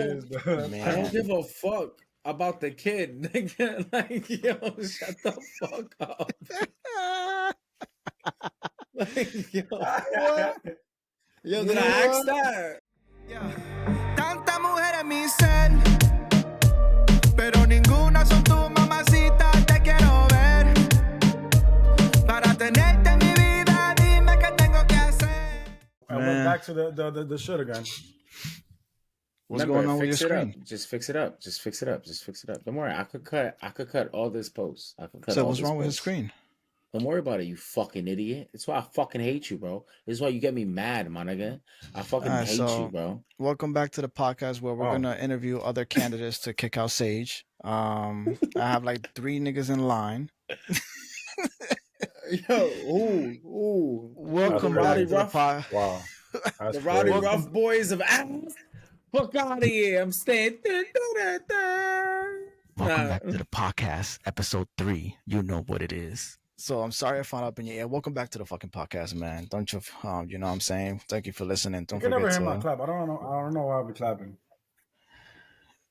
I don't give a fuck about the kid, nigga. Like, yo, shut the fuck up. Like, What? yo, You did know I ask what? that? Tanta mujer en mi ser, pero ninguna son tu mamacita. Te quiero ver para tenerte en mi vida. Dime qué tengo que hacer. I went back to the shit again. What's Remember, going on with your fix it up. screen? Just fix it up. Just fix it up. Just fix it up. Don't worry. I could cut all this post. I could cut So all what's this wrong with his post. screen? Don't worry about it, you fucking idiot. That's why I fucking hate you, bro. This is why you get me mad, my nigga. I fucking Alright, hate so- you, bro. Welcome back to the podcast where we're Oh. gonna interview other candidates to kick out Sage. I have like 3 niggas in line. Yo, ooh. Welcome the back Rowdy to the Rough, pod. Wow. That's the Rowdy crazy. Rough boys of ass. Fuck out of here. I'm staying. Welcome back to the podcast, episode 3. You know what it is. So I'm sorry I found up in your ear. Welcome back to the fucking podcast, man. Don't you? You know what I'm saying? Thank you for listening. You Don't can never forget hear my to. clap. I don't know why I'll be clapping.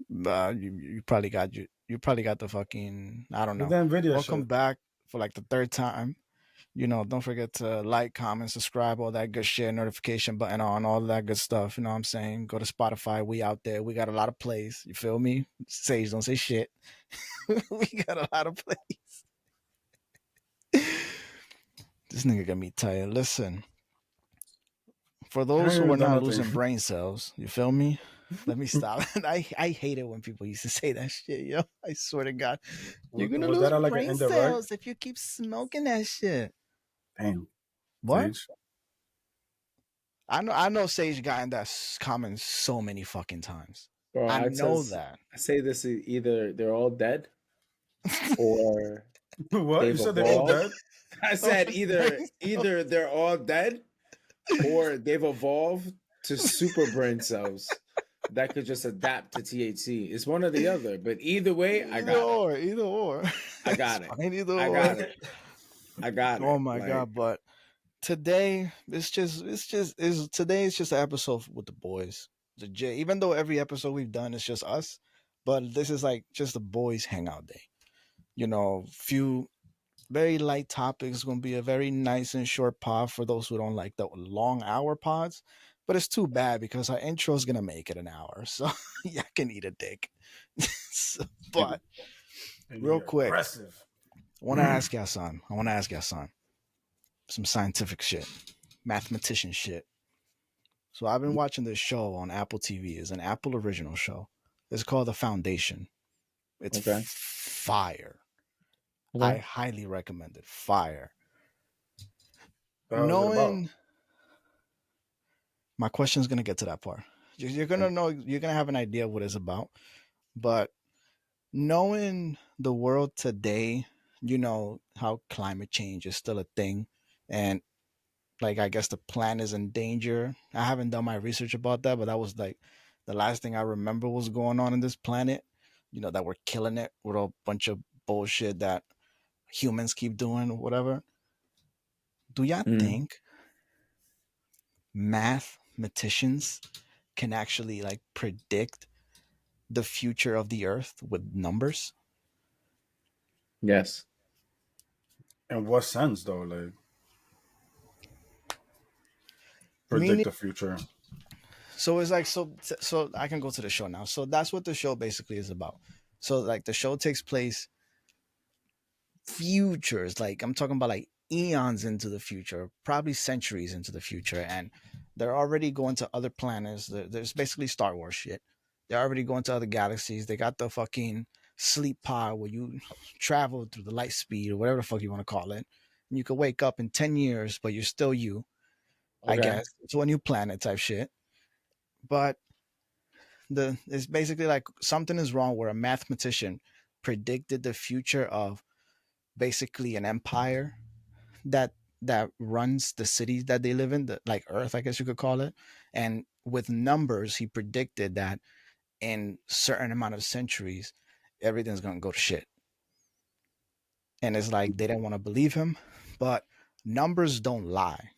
You probably got you probably got the fucking I don't The know. damn video Welcome shit. back for like the 3rd time. You know, don't forget to like, comment, subscribe, all that good shit, notification button on, all that good stuff. You know what I'm saying? Go to Spotify. We out there. We got a lot of plays. You feel me? Sage, don't say shit. We got a lot of plays. This nigga got me tired. Listen, for those who are not losing brain cells, you feel me? Let me stop. I hate it when people used to say that shit, yo. I swear to God. You're going to Was lose that like an brain indirect? cells if you keep smoking that shit. Damn. What? Sage. I know Sage gotten that comment so many fucking times. Bro, I know that. I say this is either they're all dead or What? You they've said they're all evolved. dead? I said either they're all dead or they've evolved to super brain cells that could just adapt to THC. It's one or the other, but either way, I got it. Either or. I got it. Either I or. got it. I got it. Oh my God! But today it's just an episode with the boys. Even though every episode we've done is just us, but this is like just the boys hangout day. You know, few very light topics. Going to be a very nice and short pod for those who don't like the long hour pods. But it's too bad because our intro is gonna make it an hour, so yeah, I can eat a dick. But real quick, aggressive. I want to ask y'all son. Some scientific shit, mathematician shit. So I've been watching this show on Apple TV. It's an Apple original show. It's called The Foundation. It's Okay. fire. Okay. I highly recommend it. Fire. What was it about? My question's gonna get to that part. You're gonna know. You're gonna have an idea what it's about. But knowing the world today, you know how climate change is still a thing, and like I guess the planet is in danger. I haven't done my research about that, but that was like the last thing I remember was going on in this planet. You know, that we're killing it with a bunch of bullshit that humans keep doing or whatever. Do y'all think mathematicians can actually like predict the future of the earth with numbers? Yes. In what sense, though? Like, predict the future. So it's like so I can go to the show now. So that's what the show basically is about. So like the show takes place futures, like I'm talking about like eons into the future, probably centuries into the future, and they're already going to other planets. There's basically Star Wars shit. They're already going to other galaxies. They got the fucking sleep pod where you travel through the light speed or whatever the fuck you want to call it. And you could wake up in 10 years, but you're still you. Okay. I guess it's a new planet type shit. But it's basically like something is wrong where a mathematician predicted the future of basically an empire that runs the cities that they live in, like Earth, I guess you could call it. And with numbers, he predicted that in certain amount of centuries, everything's gonna go to shit. And it's like they didn't want to believe him, but numbers don't lie.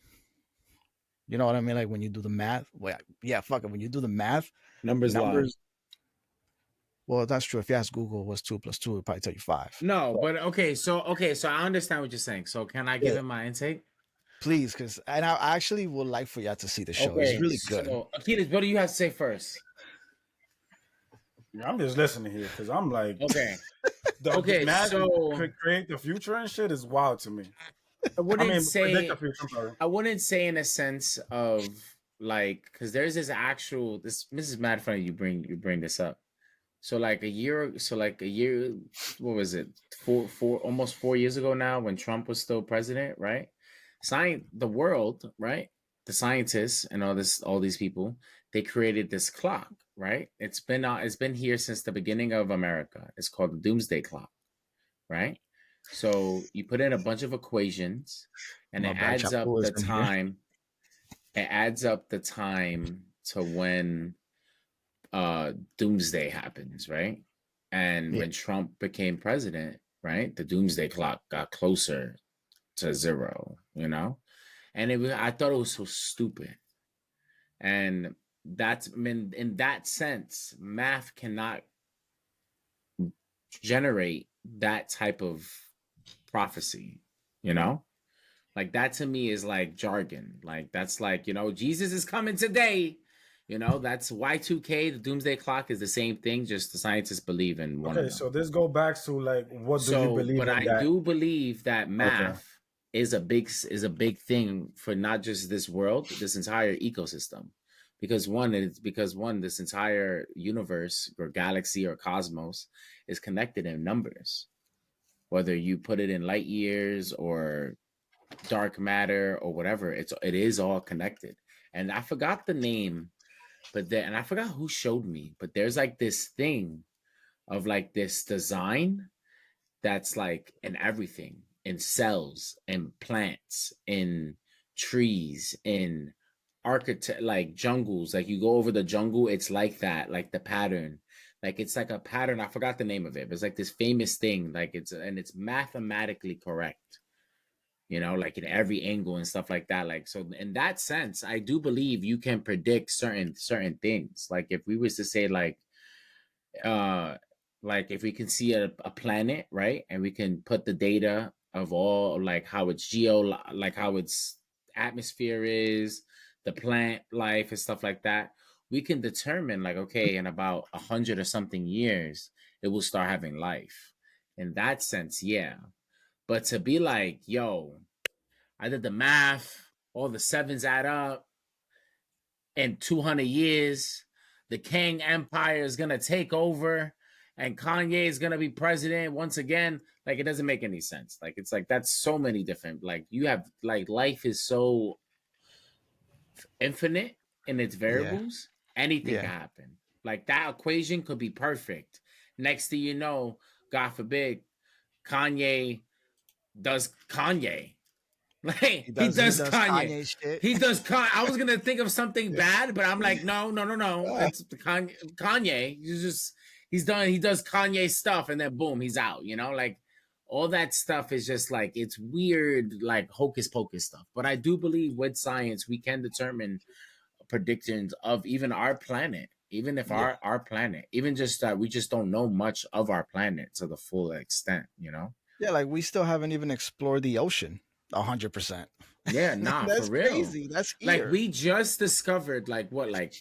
You know what I mean? Like when you do the math, well, yeah, fuck it. When you do the math, numbers lie. Well, that's true. If you ask Google what's 2 plus 2, it'll probably tell you 5. No, but okay, so I understand what you're saying. So can I give Yeah. him my intake? Please, because and I actually would like for y'all to see the show. It's Okay, really good. so Akitas, what do you have to say first? Yeah, I'm just listening here because I'm like, Okay, the math so could create the future and shit is wild to me. I I wouldn't mean, predict the say future. I'm sorry. I wouldn't say in a sense of like because there's this is mad funny you bring this up. So like a year, what was it? Almost 4 years ago now, when Trump was still president, right? The world, right? The scientists and all these people, they created this clock, right? It's been here since the beginning of America. It's called the Doomsday Clock, right? So you put in a bunch of equations, and My bad, Chapo has been here. It adds up the time to when doomsday happens, right? And Yeah. when Trump became president, right, the doomsday clock got closer to zero, you know? And I thought it was so stupid. And that's I mean, in that sense, math cannot generate that type of prophecy, you know? Like that to me is like jargon. Like that's like, Jesus is coming today. That's Y2K. The doomsday clock is the same thing, just the scientists believe in one of Okay, them. so this go back to like, what do you So, believe but in I that? do believe that Okay. math is a big thing for not just this world, this entire ecosystem. Because this entire universe or galaxy or cosmos is connected in numbers. Whether you put it in light years or dark matter or whatever, it is all connected. And I forgot the name, and I forgot who showed me, but there's like this thing of like this design that's like in everything, in cells, in plants, in trees, in architect, like jungles. Like you go over the jungle, it's like that, like the pattern. Like it's like a pattern. I forgot the name of it, but it's like this famous thing. Like it's mathematically correct, like in every angle and stuff like that. Like, so in that sense, I do believe you can predict certain things. Like if we was to say uh like if we can see a planet, right, and we can put the data of all, like how its like how its atmosphere is, the plant life and stuff like that, we can determine like, okay, in about 100 or something years it will start having life. In that sense, yeah. But to be like, yo, I did the math, all the sevens add up. In 200 years, the Kang Empire is going to take over and Kanye is going to be president once again. Like, it doesn't make any sense. Like, it's like, that's so many different, like, you have, like, life is so infinite in its Yeah. variables. Anything can Yeah. happen. Like, that equation could be perfect. Next thing you know, God forbid, Kanye does Kanye. Like he does Kanye. Kanye shit. He does I was gonna think of something bad, but I'm like, no. It's Kanye. He does Kanye stuff, and then boom, he's out. Like all that stuff is just like, it's weird, like hocus pocus stuff. But I do believe with science we can determine predictions of even our planet, even if Yeah. our planet, even just that we just don't know much of our planet to the full extent. Yeah, like we still haven't even explored the ocean 100%. Yeah, nah, for That's real. crazy. That's Like here. we just discovered, like what, like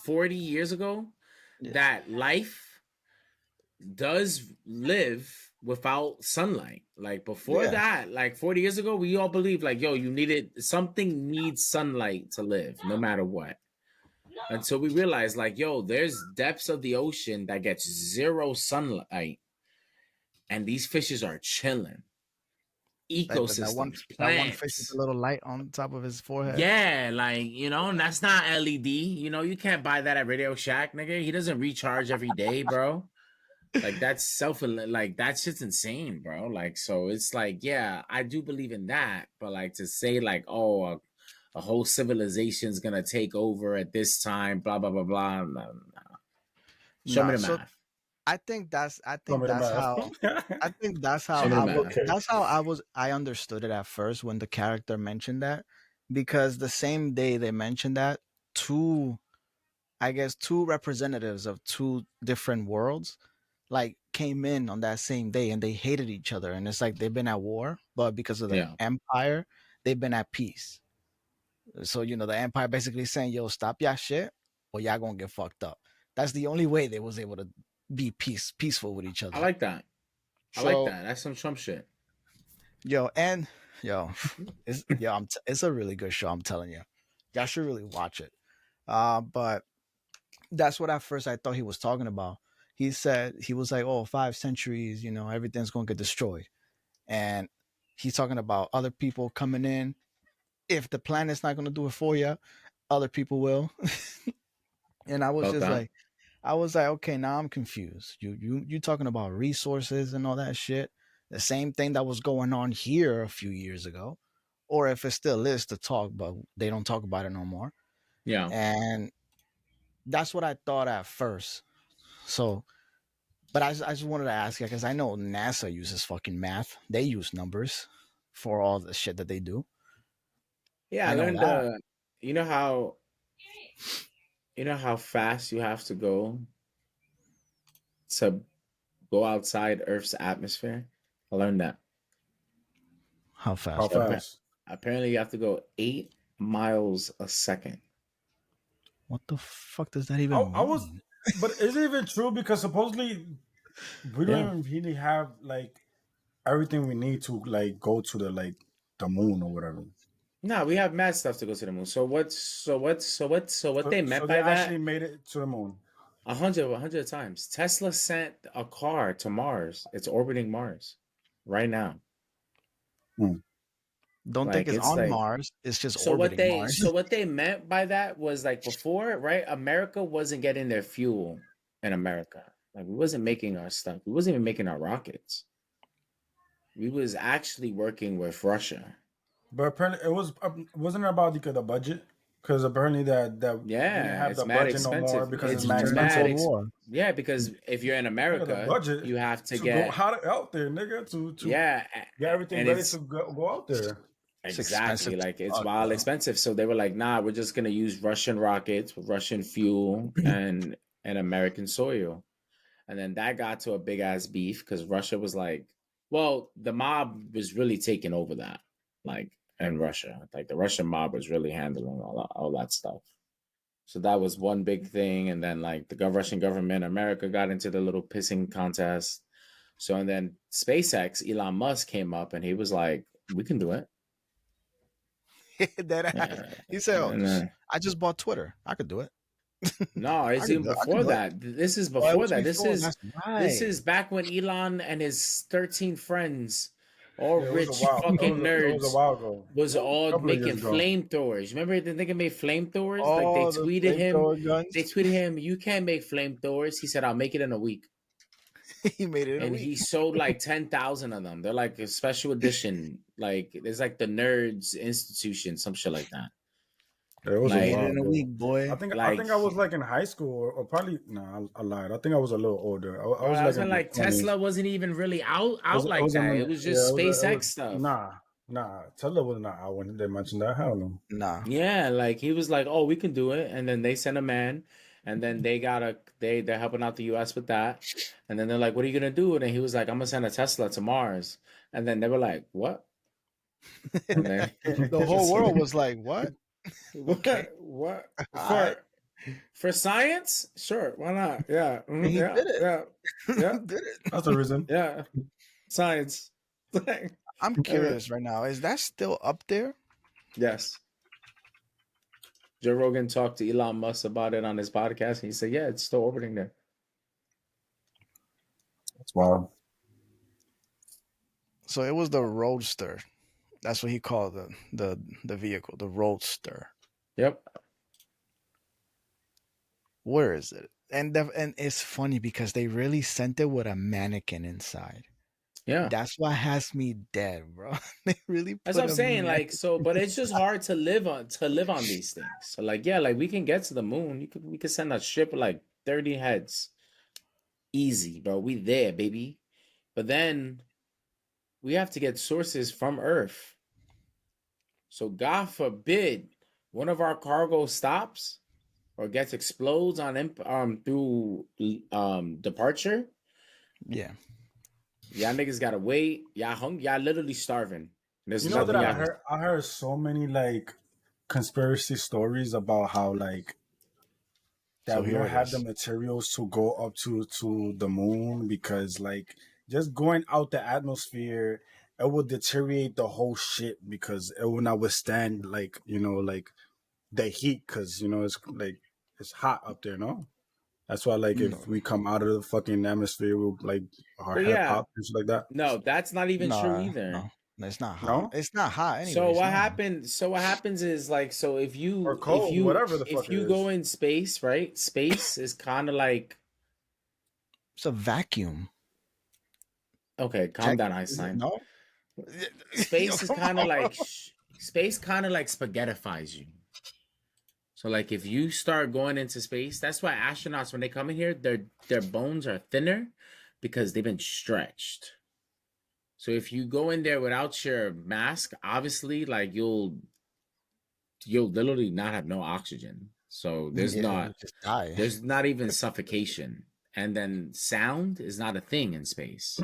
40 years ago, Yeah. that life does live without sunlight. Like before Yeah. that, like 40 years ago, we all believed like, yo, something needs sunlight to live, no matter what. Until we realized, like, yo, there's depths of the ocean that gets zero sunlight, and these fishes are chilling. Like that one Ecosystems, fish with plants. a little light on top of his forehead. Yeah, like, and that's not LED. You can't buy that at Radio Shack, nigga. He doesn't recharge every day, bro. Like, that's like, that's just insane, bro. Like, so it's like, yeah, I do believe in that. But, like, to say, like, oh, a whole civilization's gonna take over at this time, blah, blah, blah, blah. No. Show me the So math. I think that's Show me the math. Show me the math. that's how I understood it at first when the character mentioned that, because the same day they mentioned that, two representatives of two different worlds like came in on that same day and they hated each other, and it's like they've been at war, but because of the Yeah, empire, they've been at peace. So the empire basically saying, "Yo, stop y'all shit, or y'all gonna get fucked up." That's the only way they was able to be peaceful with each I other. like that. I like So that. That's some Trump shit. and yo, it's a really good show. I'm telling you, y'all should really watch it. But that's what at first I thought he was talking about. He said he was like, "Oh, 5 centuries, everything's gonna get destroyed," and he's talking about other people coming in. If the planet's not gonna do it for you, other people will. And I was About just that. like, okay, now I'm confused. You talking about resources and all that shit. The same thing that was going on here a few years ago, or if it still is to talk, but they don't talk about it no more. Yeah. And that's what I thought at first. So, but I just wanted to ask you because I know NASA uses fucking math. They use numbers for all the shit that they do. Yeah, I I know learned that. you know how fast you have to go to go outside Earth's atmosphere? I learned that. How How fast, So bro? fast? apparently you have to go 8 miles a second. What the fuck does that I, even I was, mean? but is it even true? Because supposedly we don't Yeah. even really have like everything we need to like go to the moon or whatever. No, we have mad stuff to go to the moon. So what they So meant they by actually that? made it to the moon. A hundred times. Tesla sent a car to Mars. It's orbiting Mars right now. Hmm. Don't think Like it's it's on like Mars. It's just so what orbiting they Mars. so what they meant by that was like before, right? America wasn't getting their fuel in America. Like we wasn't making our stuff. We wasn't even making our rockets. We was actually working with Russia. But apparently, it wasn't it about the budget? Because apparently that we didn't Yeah, have it's the mad budget no more expensive. because it's It's Just mad during the mad expensive. Cold War. yeah, because if you're in Nigga, the America, budget you have to to go get out there, nigga, to yeah, get everything and ready it's to go out there. It's expensive exactly to like it's fuck, wild bro. expensive. So they were like, nah, we're just gonna use Russian rockets, Russian fuel, and American soil. And then that got to a big ass beef because Russia was like, well, the mob was really taking over that, like in Russia. Like the Russian mob was really handling all that stuff. So that was one big thing. And then like the Russian government, America got into the little pissing contest. So and then SpaceX, Elon Musk came up and he was like, we can do it. That ass. Yeah. He said, "Oh, And I just bought Twitter. I could do it. no, it's even I could before do it." that. This is Oh, it before was that. before. That's This right. is back when Elon and his 13 friends, all Yeah, it was a rich while. fucking It was a nerds, while ago. was A all couple of years making ago. flamethrowers. Remember the nigga made flamethrowers? Like Oh, the flamethrower they guns. tweeted him, you can't make flamethrowers. He said, I'll make it in a week. He made it in a And he week. sold like 10,000 of them. They're like a special edition. Like there's like the Nerds Institution, some shit like that. Yeah, it was He a made Like it while in a week, ago. boy. I like think I was like in high school or probably I lied. I think I was a little older. I bro, was that's like when in my like 20s. Tesla wasn't even really out It like was that. It was just it SpaceX was stuff. nah. Tesla was not out when they mentioned that. Hell no. Nah. Yeah, like he was like, "Oh, we can do it," and then they sent a man, and then they're helping out the U.S. with that, and then they're like, "What are you gonna do?" And he was like, "I'm gonna send a Tesla to Mars," and then they were like, "What?" And then The whole world was like, "What? Okay, what all right." for science? Sure, why not? Yeah, And he yeah, did it. yeah, yeah, Did it. That's the reason. yeah. Science. I'm Okay. curious right now. Is that still up there? Yes. Joe Rogan talked to Elon Musk about it on his podcast, and he said, "Yeah, it's still orbiting there." That's wild. So it was the Roadster. That's what he called the vehicle, the Roadster. Yep. Where is it? And it's funny because they really sent it with a mannequin inside. Yeah. That's what has me dead, bro. They really That's what put I'm a saying. man. Like, so, but it's just hard to live on these things. So, like, yeah, like we can get to the moon. We could send a ship with like 30 heads, easy, bro. We there, baby. But then we have to get sources from Earth. So, God forbid one of our cargo stops or gets explodes on through departure. Yeah. Y'all niggas gotta wait. Y'all literally starving. There's You know that nothing I y'all. heard. I heard so many like conspiracy stories about how like So that we here don't it have the is. materials to go up to the moon because like just going out the atmosphere it will deteriorate the whole shit because it will not withstand like like the heat because it's like it's hot up there, no? That's why like No, if we come out of the fucking atmosphere we'll like our Well, head yeah. pop and shit like that. No, that's not even true no, either. no. It's not hot. No, It's not hot So anyways. what No. happened? So what happens is like so or cold, whatever the fuck if it you go is. in space, right? Space is kind of like It's a vacuum. okay, calm Check. down, Is it? Einstein. No. Yo, Space is come kind of on. like space kind of like spaghettifies you. So like if you start going into space, that's why astronauts when they come in here, their bones are thinner because they've been stretched. So if you go in there without your mask, obviously like you'll literally not have no oxygen. So Yeah, you just die. there's not even suffocation. And then sound is not a thing in space.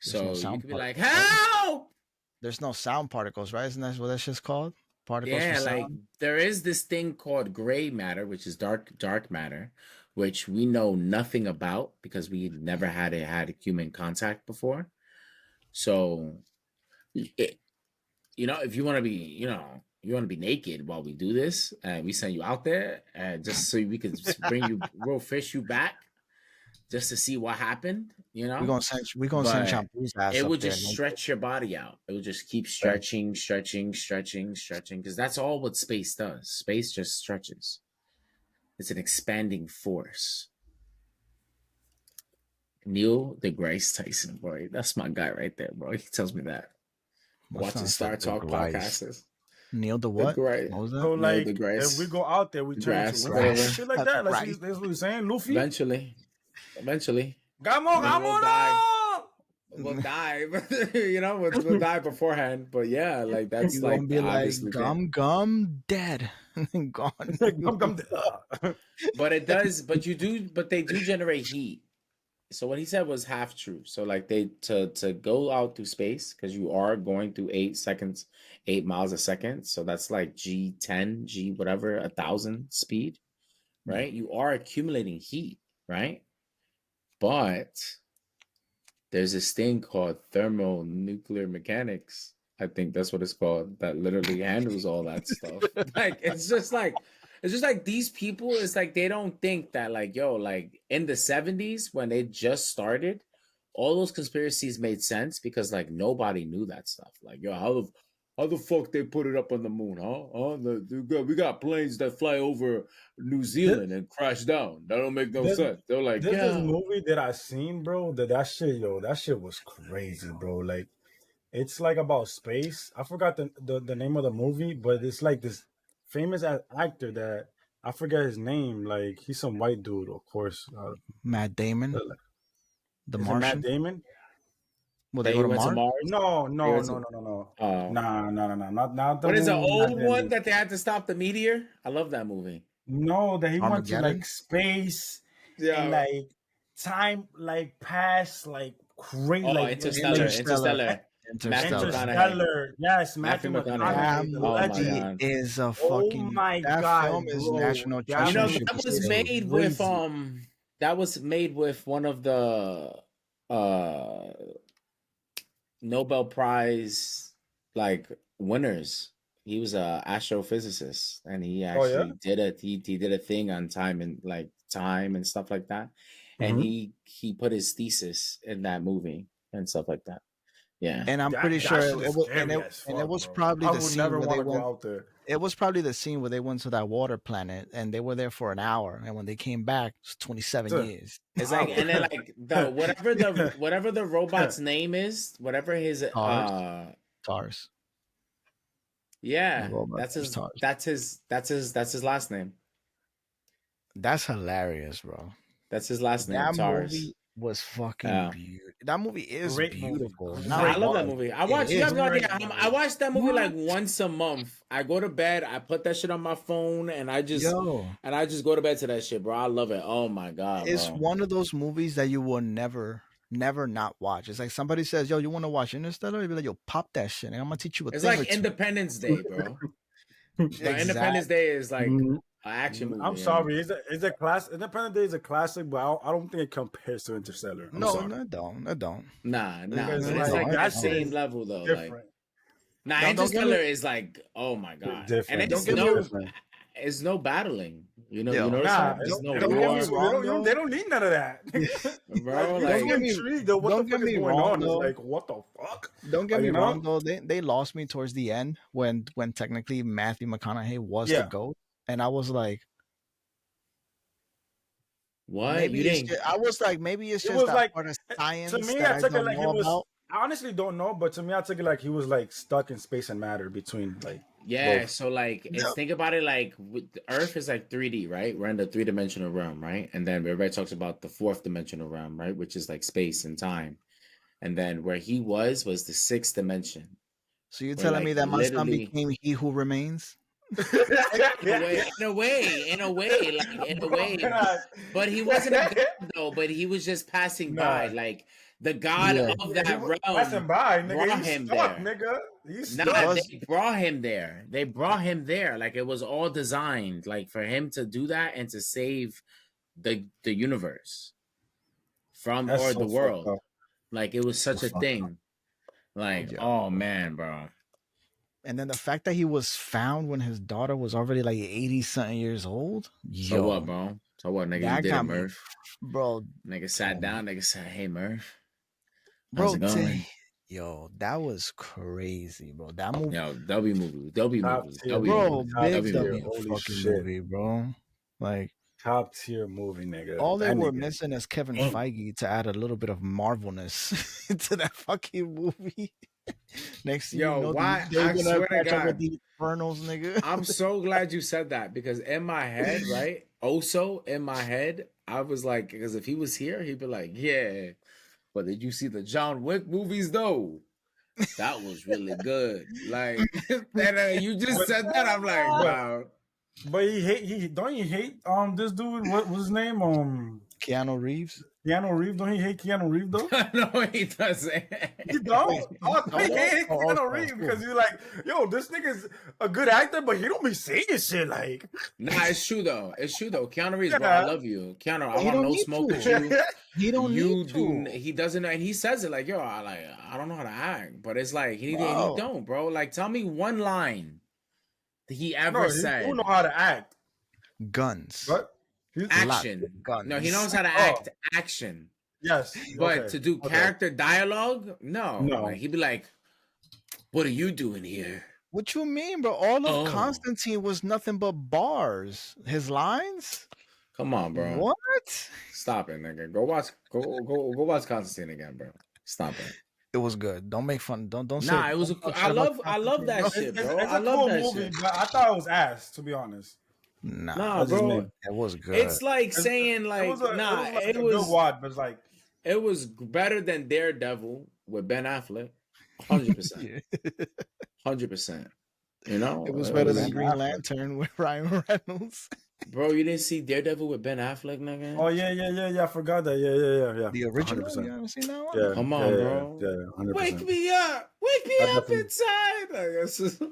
There's no So you sound could be like, particles, right? help! There's no sound particles, right? Isn't that what that's just called? Particles for Yeah, like sound. there is this thing called gray matter, which is dark matter, which we know nothing about because we never had human contact before. So, it, if you want to be, you want to be naked while we do this, and we send you out there, just so we could bring you, we'll fish you back, just to see what happened, We're gonna send But Shampoo's ass it up would there. just stretch your body out. It would just keep stretching, because that's all what space does. Space just stretches. It's an expanding force. Neil deGrasse Tyson, boy, that's my guy right there, bro. He tells me that. What's Watching not Star said the Talk Grice? podcasts. Neil the The what? Gray, What was that? So Neil like if we deGrasse, go out there we turn into grass, Luffy whatever. and shit like The that. Grice. That's what he's saying, Luffy. Eventually, Gamo, then we'll gamo die. no! We'll die, we'll die beforehand. But yeah, like that's You're like gonna the be like obviously thing. gum dead and then gone. Gum, gum, But it does. But they do generate heat. So what he said was half true. So like they to go out through space because you are going through 8 seconds, 8 miles a second. So that's like G10, G whatever, 1,000 speed, Yeah. right? You are accumulating heat, right? But there's this thing called thermonuclear mechanics. I think that's what it's called. That literally handles all that stuff. Like it's just like these people. It's like they don't think that like yo like in the 70s when they just started, all those conspiracies made sense because like nobody knew that stuff. Like yo, how the fuck they put it up on the moon, huh? We got planes that fly over New This, Zealand and crash down. That don't make no this, sense. They're like, this this yeah. movie that I seen, bro. That shit, that shit was crazy, bro. Like it's like about space. I forgot the name of the movie, but it's like this famous actor that I forget his name. Like he's some white dude, of course. Matt Damon, Uh, The is it Matt Martian. Damon? Will they That go he to went to Mars? Mars. No, He no, went no, to no, no, no. uh, Nah, not the what is the movie with Matt old one Damon. that they had to stop the meteor? I love that movie. No, that he went to like Armageddon. space and Yeah. like time like passed like crazy Oh, like Interstellar. Interstellar. Matthew Interstellar. McConaughey. Interstellar. Yes, Matthew Matthew McConaughey. McConaughey, That the Oh my legend. movie god. is a Oh fucking. my That film god, is bro. national That treasure. movie Should be That was saved. made with crazy. one of the uh Nobel Prize like winners. He was a astrophysicist and he Oh yeah? actually he did a thing on time and like time and stuff like that. And Mm-hmm. he put his thesis in that movie and stuff like that. Yeah. And I'm pretty That sure shit it is was, and scary it as and it fuck, was bro. probably I the would scene never where want they to go went. out there. It was probably the scene where they went to that water planet and they were there for an hour, and when they came back, it's 27 Duh. years. It's like and then like the whatever the robot's name is, whatever his Tars. The yeah, robot is Tars. that's his last name. That's hilarious, bro. That's his last name, That Tars. movie was fucking Yeah. beautiful. That movie is Great movie. beautiful. Great I love that movie. movie. I It watch. You have is. no idea. Great I watch that movie like What? once a month. I go to bed. I put that shit on my phone, and I just Yo, go to bed to that shit, bro. I love it. Oh my god, it's bro. one of those movies that you will never not watch. It's like somebody says, "Yo, you want to watch Interstellar?" You be like, "Yo, pop that shit, and I'm gonna teach you a It's thing or like two." Independence Day, bro. But Independence Exactly. Day is like Mm, an action movie. I'm You know? sorry. Is a class? Independence Day is a classic, but I don't think it compares to Interstellar. I'm No, sorry. no, it don't. It don't. Nah, Because but It it's like like don't. It that that shit don't. same is level though. Like, different. nah, Don't get me. Interstellar is like, oh my god, and Different. Don't it's get me. Different. no battling. You Yo, notice Nah, that? There's no it don't don't get have me to. war, wrong They though. don't need none of that. Like bro. you're Don't Like, so get me. intrigued of what the Don't get fuck is me going wrong on. It's though. like what the fuck? Don't get me You wrong know? though. They lost me towards the end when technically Matthew McConaughey was the Yeah. GOAT, and I was like, what? You maybe it's didn't? just, I was like, maybe it's It just was that like part of to science me, that I I took it don't like he know was. about. I honestly don't know, but to me, I took it like he was like stuck in space and matter between like Yeah. both. So like, it's No. think about it like the Earth is like 3D, right? We're in the 3-dimensional realm, right? And then everybody talks about the fourth dimensional realm, right? Which is like space and time. And then where he was the sixth dimension, So you're where telling me like that my son literally, became he who remains? in a Bro, way. God. But he wasn't a god though. But he was just passing by. Nah, Like the god Yeah, of he that was realm passing by, nigga. brought He's him stuck, there. nigga. He's Nah, he stuck. was. they brought him there. They brought him there. Like it was all designed, like for him to do that and to save the universe from That's or so the fucked world. up. Like it was So such a fucked up. thing. Like, Yeah. oh man, bro. And then the fact that he was found when his daughter was already like 80 something years old. So what, Yo, bro? So what, nigga? You that did it, got me, Murph. bro. Nigga sat Oh, down. Nigga said, "Hey, Murph, how's bro, it going?" yo, that was crazy, bro. That movie, Yo, W movie, W Top movie, tier W movie. bro, movie, Top big W tier. W movie. Holy fucking shit. movie, bro. Like Top tier movie, nigga. all they That were nigga. missing is Kevin Damn. Feige to add a little bit of Marvelness into that fucking movie. Next thing you Yo, know, why? they're I gonna swear to catch up with God, the Eternals, nigga. I'm so glad you said that because in my head, right? Also in my head, I was like, because if he was here, he'd be like, "Yeah, but did you see the John Wick movies though? That was really good." Like, and you just But said that, I'm like, but wow. but he don't you hate this dude? What was his name? Keanu Reeves. Keanu Reeves. Don't he hate Keanu Reeves though? No, he doesn't. You don't? Wait, Oh, oh, he hate oh, Keanu oh, Reeves oh. because you're like, yo, this nigga's a good actor, but he don't be saying shit like. Nah, it's true though. It's true though. Keanu Reeves, bro, I Yeah. love you. Keanu, I He want don't no need smoke with to. you. He don't You need do. to. He doesn't, and he says it like, "Yo, I don't know how to act," but it's like he Bro. don't, bro. Like, tell me one line that he No, ever he do know said. how to act. Guns. But he's Lots of Action. No, he knows guns. how to oh act. Action. yes, But okay, to do okay. character dialogue, no. No, Like he'd be like, "What are you doing here?" What you mean, bro? All of Oh, Constantine was nothing but bars. His lines? come on, bro. What? Stop it, nigga. Go watch Constantine again, bro. Stop it. It was good. Don't make fun. Don't say. Nah, it was. Don't talk I shit about love Constantine, that bro. shit, bro. it's I a love cool that movie, shit. but I thought it was ass. To be honest, Nah, Nah, that's just bro. me. it was good. It's like It's- saying it like, was a, nah, it was like it a good was watch, but it's like it was better than Daredevil with Ben Affleck, 100%, Yeah. 100%. You know, It was it better was, than Ben Green Affleck. Lantern with Ryan Reynolds. bro. You didn't see Daredevil with Ben Affleck, Oh nigga? yeah. I forgot that. Yeah. The 100%. original? You haven't seen that one? Yeah, Come on, bro. yeah. 100%. Wake me up, wake me I up definitely. inside. Like, it's just- I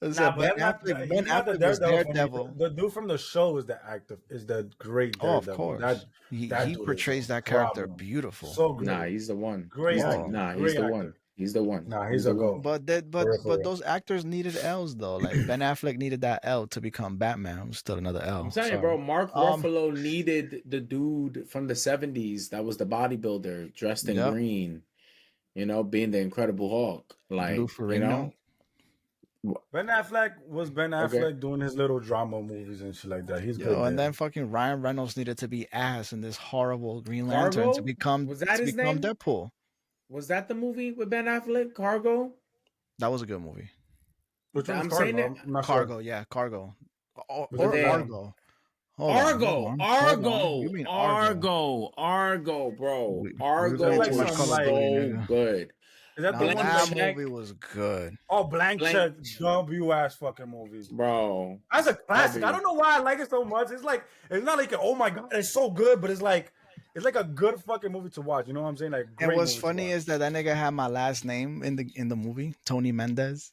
Nah, said but Ben that's not. Affleck. He's Ben not the Affleck was Daredevil for me. Daredevil. The dude from the show is the actor. Is the great Oh, of Daredevil. course. That He dude is portrays a that character problem. beautiful. So great. Nah, he's the one. Great He's the, actor. Oh. nah, he's Great the actor. one. He's the one. Nah, He's he's the a one. goat. But that For real, for but real. those actors needed L's though. Like Ben Affleck needed that L to become Batman. It was still another L. I'm telling you, Sorry. bro. Mark Um, Ruffalo needed the dude from the '70s that was the bodybuilder dressed in Yep. green. You know, being the Incredible Hulk. Lou Like, you Ferrigno. know, Ben Affleck was Ben Okay. Affleck doing his little drama movies and shit like that. He's good. Yo, and there. then fucking Ryan Reynolds needed to be ass in this horrible Green Lantern Cargo? to become Was that his name? Deadpool. Was that the movie with Ben Affleck? Cargo? That was a good movie. Which one I'm is saying Cargo? it- I'm not Cargo, sure. yeah, Cargo. Or Was it there? Argo. Hold on, Argo, hold on, hold on. You Argo, mean Argo? Argo, bro. We Argo It's read like too much was something Call of like, Duty, so nigga. good. is that the Now Blank one that with check, movie was good. Blank blank, Check, W ass fucking movie. bro. That's a classic. I W. don't know why I like it so much. It's like it's not like oh my god, it's so good, but it's like a good fucking movie to watch. You know what I'm saying? Like And great what's movie to funny watch. is that nigga had my last name in the movie, Tony Mendez.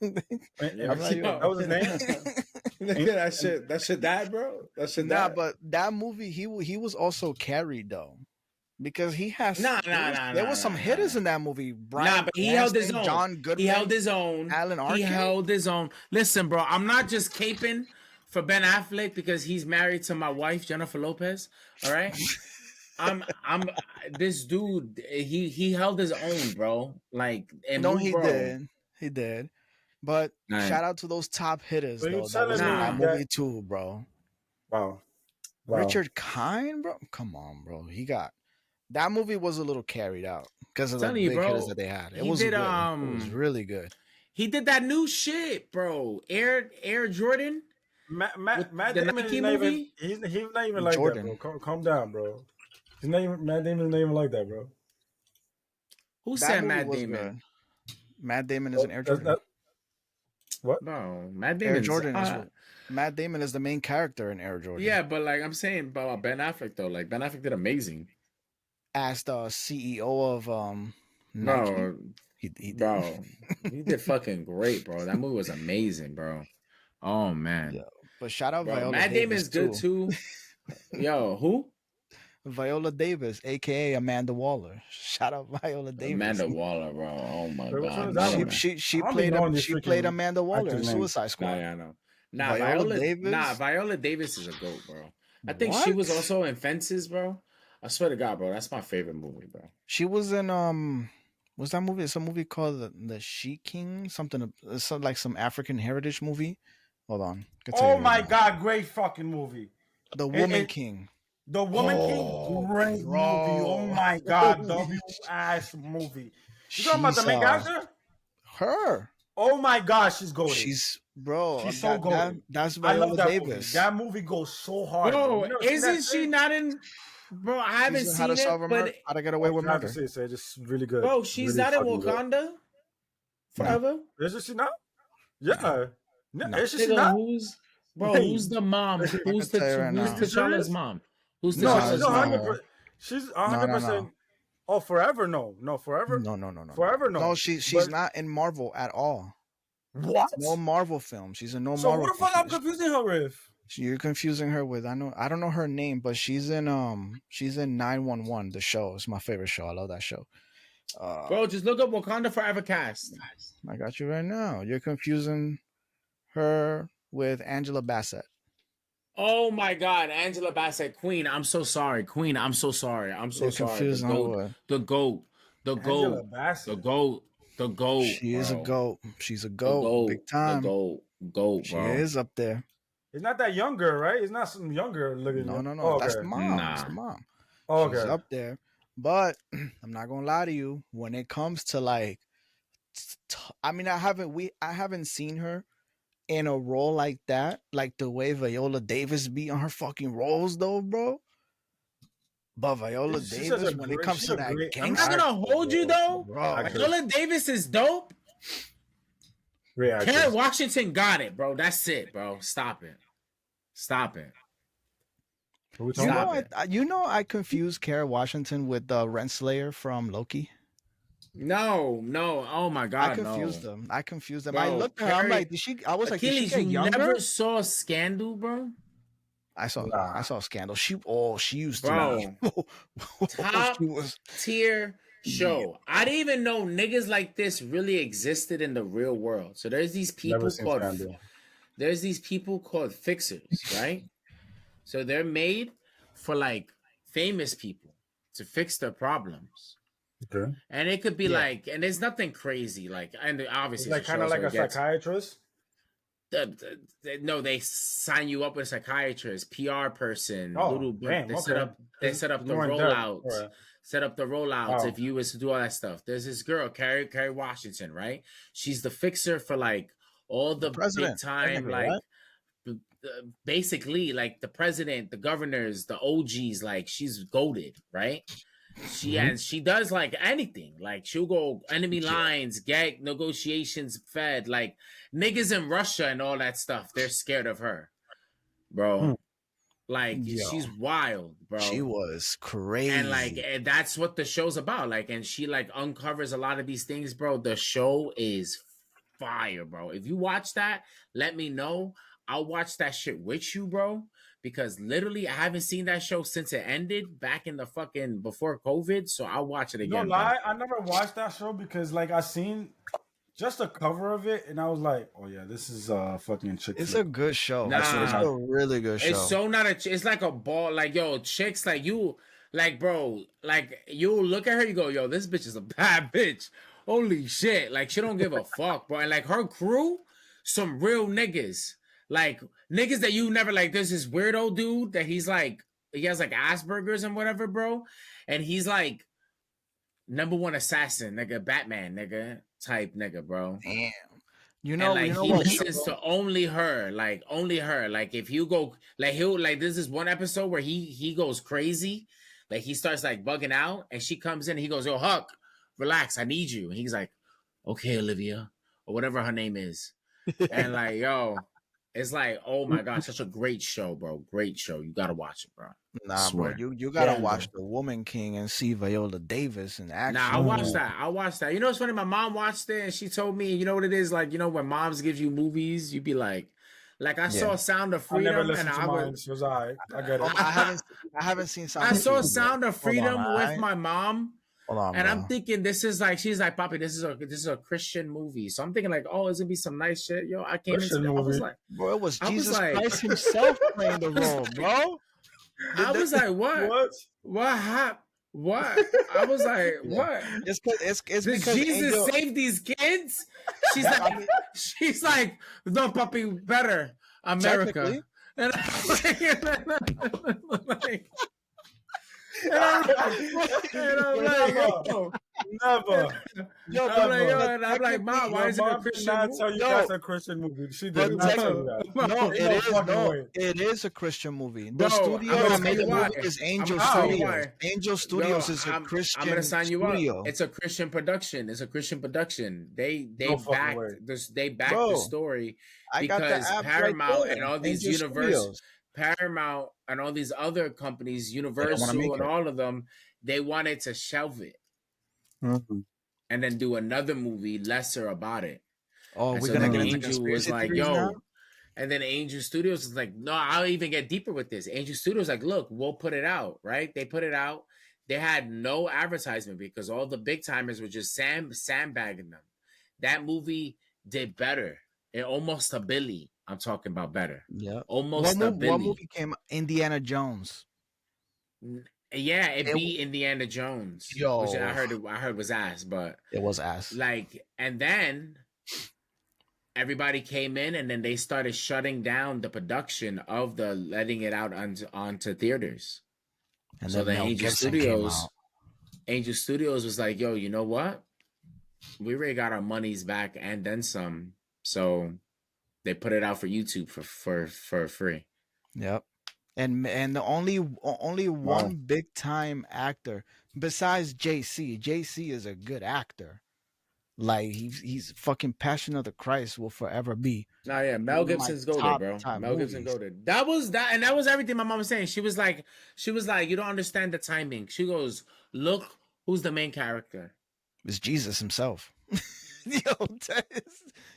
I'm like, That Yo. was his name. Nigga, that shit died, bro. That shit nah, died. but that movie he was also carried though, because Nah, nah, nah, there nah, was some nah, hitters nah. in that movie. Nah, Bryan but he held his Cranston, own. John He held Goodman, his own. Alan He Arkin. held his own. Listen, bro, I'm not just caping for Ben Affleck because he's married to my wife, Jennifer Lopez. All right. I'm this dude, he held his own, bro. Like and No, move, he bro. did, he did. But Nah, shout out to those top hitters So you though that was telling in that me nah. that movie too, bro. wow, Richard Kind, bro. Come on, bro. That movie was a little carried out because of the Telling you, big hitters bro. that they had. It He was did good. It was really good. he did that new shit, bro. Air Jordan with Matt the Damon is Nike not even movie. he's not even like that, bro. Jordan. Calm down, bro. He's not even Matt Damon is not even like that, bro. Who That said movie Matt was Damon? good. Matt Damon is What? an Air That's Jordan. not what? Bro, Matt Air Damon's Jordan is Matt Damon is the main character in Air Jordan. yeah, but like I'm saying about Ben Affleck though, like Ben Affleck did amazing. As the CEO of Nike. Bro, He did. bro, he did fucking great, bro. That movie was amazing, bro. Oh man. Yeah. But shout out Bro, Viola Matt Davis Damon's good too. too. Yo, who? Viola Davis, aka Amanda Waller. Shout out Viola Davis. Amanda Waller, bro. Oh my Wait, which one god. is that Not She one? Amanda. she she I don't be played knowing these she played freaking Amanda Waller in actors' names. Suicide Nah, Squad. yeah, I know. Viola Davis. Viola Davis is a goat, bro. I think she What? was also in Fences, bro. I swear to God, bro. That's my favorite movie, bro. She was in what's that movie? It's a movie called the She King. Something it's like some African heritage movie. Hold on. I can tell you Oh right my now. god, great fucking movie. The It, Woman it, King. the Woman King, Oh, great movie. Oh bro. my god, W ass movie. You talking about the She's main character? her. Oh my god, she's goated. She's bro. She's so goated. That's I love Viola that movie. Davis. That movie goes so hard, bro. Bro, You never seen that isn't she shit? not in? Bro, I haven't She's in How to seen it, Solve a but Murder. How to Get Oh, Away with you have to Murder. see it. So it's just really good. bro, she's Really not in fucking good. Wakanda No. forever. Is she not? Yeah. No. Is she Nigga, not? who's the mom? I can tell you right Who's now. T'Challa's mom? Who's No, No, she's T'Challa's it's not mom? her. 100%. She's No, 100%. Oh, forever? No, forever. No. Forever, no. No, she's But not in Marvel at all. what? No Marvel film. She's in no So Marvel who the fuck I'm film. confusing her with? You're confusing her with I don't know her name, but she's in 911, the show. It's my favorite show. I love that show. Bro, just look up Wakanda Forever cast. I got you right now. You're confusing her with Angela Bassett. Oh my God, Angela Bassett, Queen. I'm so sorry, Queen. I'm so sorry. I'm so You're sorry. confusing her with. The goat, Angela Bassett. the goat. She is a bro. goat. She's a The goat. Big time. goat, She bro. is up there. It's not that young girl, right? It's not some younger looking. No. Oh, That's okay. the mom. Nah. That's the mom. Oh, She's okay. up there. But I'm not gonna lie to you. When it comes to like, I mean, I haven't seen her in a role like that, like the way Viola Davis be on her fucking roles, though, bro. But Viola She's such Davis, a when it great- comes she's to a that great- I'm gangster, not gonna hold you though. bro, Viola Davis is dope. Great Kerry actress. Washington got it, bro. That's it, bro. Stop it. Who we you talking Stop about? it. I confused Kara Washington with Renslayer from Loki. No. Oh my God, I confused no. them. I Bro, I looked at her. I'm Carrie- like, did she? I was like, did she Achilles, get you younger? never saw Scandal, bro? I saw Nah. Scandal. She used Bro. to be. Top She was tier show. I didn't even know niggas like this really existed in the real world. So there's these people Never seen called Scandal. fixers, right? So they're made for like famous people to fix their problems. Okay. And it could be Yeah. like, and there's nothing crazy, like, and It's obviously like it's a kind of show, like so a it gets- psychiatrist. No, they sign you up with a psychiatrist, PR person, Oh, damn, they okay. set up It's the more in depth. rollouts. All right. Set up the rollouts Wow. if you was to do all that stuff. There's this girl, Carrie Washington, right? She's the fixer for like all the big president, time, technically, like right? basically like the president, the governors, the OGs, like she's goated, right? She does like anything. Like she'll go enemy lines, get negotiations fed. Like niggas in Russia and all that stuff, they're scared of her, bro. Like Yo, she's wild, she bro. was And like crazy. that's what the show's about. Like, and she like uncovers a lot of these things, bro. The show is fire, bro. If you watch that, let me know. I'll watch that shit with you, bro. Because literally, I haven't seen that show since it ended back in the fucking before COVID. So I'll watch it No again, bro. lie, I never watched that show because like I seen just a cover of it and I was like, oh yeah, this is fucking chick It's flick. a good show. Nah. It's a really good show. It's so not a. It's like a ball. Like yo, chicks like you, like bro, like you look at her, you go, yo, this bitch is a bad bitch. Holy shit! Like she don't give a fuck, bro. And like her crew, some real niggas, like niggas that you never like. There's this weirdo dude that he has like Asperger's and whatever, bro. And he's like #1 assassin, nigga, Batman, nigga, type nigga, bro. Damn. And You like know he what? listens to only her, like only her. Like if you go, like he'll like this is one episode where he goes crazy, like he starts like bugging out, and she comes in, and he goes, "Yo, Huck, relax, I need you." And he's like, "Okay, Olivia," or whatever her name is, and like yo, it's like, oh my god, such a great show, bro. Great show. You gotta watch it, bro. Nah, bro. Swear. You gotta Yeah, watch The Woman King and see Viola Davis in action. Nah, I watched that. I watched that. You know what's funny? My mom watched it and she told me, you know what it is? Like, you know, when moms give you movies, you be like I saw Sound of I never Freedom and listened to I mine. was She was alright. I get it. I haven't seen Sound I of saw Freedom yet. Sound of Hold on, Freedom with alright? my mom. Hold on, And bro. I'm thinking this is like she's like, Papi, this is a Christian movie. So I'm thinking like, oh, it's gonna be some nice shit. Yo, I came Christian into I was movie? like, Bro, it was I was Jesus like- Christ himself playing the role, bro. I was like, what? What? What happened? What? I was like, what? It's Did because Jesus Angel, save these kids? She's That- like, I mean- she's like, no, puppy, better America. Technically. And I'm like, and I'm like, yo, Never. Yo, I'm like, yo, but and I'm like, Mom, why Your is it a mom did Christian not movie? tell you Yo. that's a Christian movie. She But did not tell you technically- that. No, Ain't it no is fucking no, way. it is a Christian movie. The Bro, studio I'm gonna that made tell the you why. movie is Angel I'm gonna tell you Studios. why. Angel Studios Yo, is a Christian I'm gonna sign you studio. up. It's a Christian production. It's a Christian production. They No fucking backed way. this. They backed Bro, the story I got the because app Paramount right there. and all these Angel Studios. Paramount and all these other companies, don't wanna Universal make and it. all of them, they wanted to shelve it Mhm. and then do another movie lesser about it. Oh, And we're so gonna then get into Angel was conspiracy like, theories yo. now? And then Angel Studios is like, no, I'll even get deeper with this. Angel Studios like, look, we'll put it out, right? They put it out. They had no advertisement because all the big timers were just sandbagging them. That movie did better. It almost a Billy. I'm talking about better. Yeah. Almost a Billy. What movie came? Indiana Jones. Yeah, it It- beat Indiana Jones. Yo. Which I heard was ass, but It was ass. like, and then everybody came in and then they started shutting down the production of the letting it out onto theaters. And So then then Mel Angel Gibson came Studios, out. Angel Studios was like, yo, you know what? We already got our monies back and then some. So they put it out for YouTube for free. Yep. And the only one big time actor besides JC. JC is a good actor. Like he's fucking Passion of the Christ will forever be. Nah, yeah, Mel One of my Gibson's goated, top bro. Mel Gibson movies. goated. That was everything my mom was saying. She was like, you don't understand the timing. She goes, look, who's the main character? It's Jesus himself. Yo,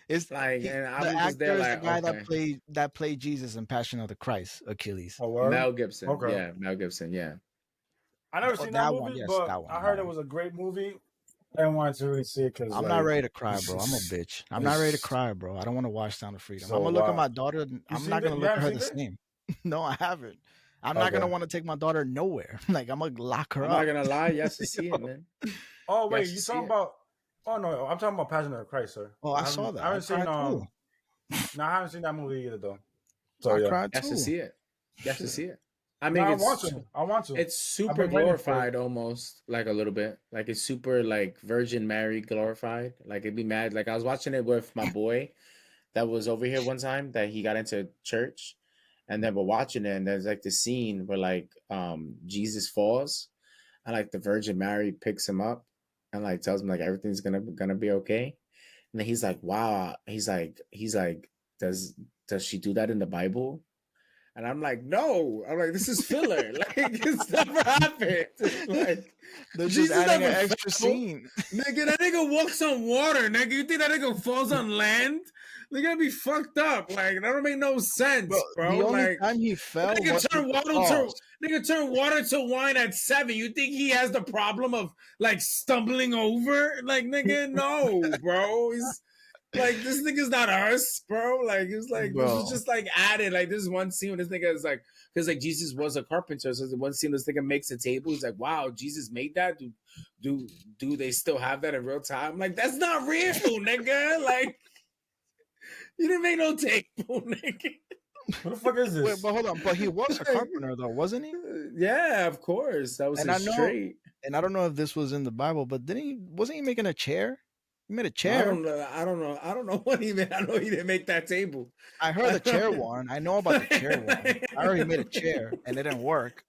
it's Like, and I the was just there actor is like, the guy okay. that played Jesus in Passion of the Christ, Achilles. Oh, word? Mel Gibson. Okay. Yeah, Mel Gibson. Yeah. I never Oh, seen that that one, movie, yes, but that one, I that heard it one. was a great movie. I didn't want to really see it because I'm not ready to cry, bro. I'm a bitch. I'm not ready to cry, bro. I don't want to watch Sound of Freedom. So, I'm gonna look at wow. my daughter. I'm seen not it? gonna You look at her haven't the seen same. No, I haven't. I'm not gonna Okay. want to take my daughter nowhere. Like I'm gonna lock her I'm up. not gonna lie, yes to see it, man. Oh wait, Yes, you see talking it. about? Oh no, I'm talking about Passion of the Christ, sir. Oh, I saw that. I haven't I seen cried too. No, I haven't seen that movie either though. So I yeah, cried Yes to too. see it. Yes to see it. I no, mean, I it's want to. I want to. it's super been waiting for it. glorified almost, like a little bit. Like it's super like Virgin Mary glorified. Like it'd be mad. Like I was watching it with my boy that was over here one time that he got into church. And then we're watching it, and there's like the scene where like Jesus falls, and like the Virgin Mary picks him up, and like tells him like everything's gonna be okay. And then he's like, wow. He's like, does she do that in the Bible? And I'm like, no. I'm like, this is filler. Like, it's never happened. Like, They're just Jesus adding an never extra fell. scene. Nigga, that nigga walks on water. Nigga, you think that nigga falls on land? They're gonna be fucked up. Like, that don't make no sense, bro. The only Like, time he fell nigga was turn with the water cross. turn water to wine at 7. You think he has the problem of like stumbling over? Like, nigga, no, bro. He's like, this nigga's not us, bro. Like, it was like, this was Bro. just like added. Like, this one scene when this nigga is like, because like Jesus was a carpenter. So the one scene this nigga makes a table. He's like, wow, Jesus made that. Do they still have that in real time? Like, that's not real, nigga. Like, you didn't make no table, nigga. What the fuck is this? Wait, but hold on. But he was a carpenter, though, wasn't he? Yeah, of course. That was And I his know, trade. and I don't know if this was in the Bible, but wasn't he making a chair? He made a chair. I don't know what he made. I know he didn't make that table. I heard the chair one. I know about the chair one. I heard he made a chair and it didn't work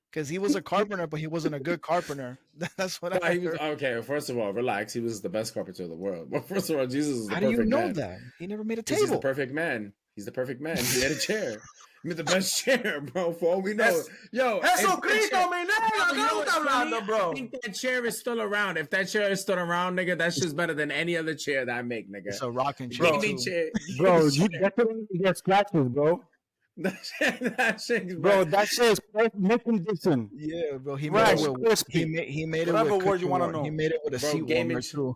because he was a carpenter, but he wasn't a good carpenter. That's what I He was, heard. okay, first of all, relax. He was the best carpenter in the world. Well, first of all, Jesus is the How do perfect you know man. that? He never made a 'Cause he's the table. perfect man. He's the perfect man. He made a chair. He made the best chair, bro. For all we know, yo, Jesucristo, mi negro, ¿qué tú estás hablando, bro? I think that chair is still around. If that chair is still around, nigga, that's just better than any other chair that I make, nigga. It's a rocking chair. Give me too. chair, Bro, you definitely get scratches, bro. that shit, Bro, that shit is mint condition. Yeah, bro. He Right, made it with crispy. he made it Whatever with word you cooking wanna warmer. know. He made it with a Bro, seat gaming warmer too.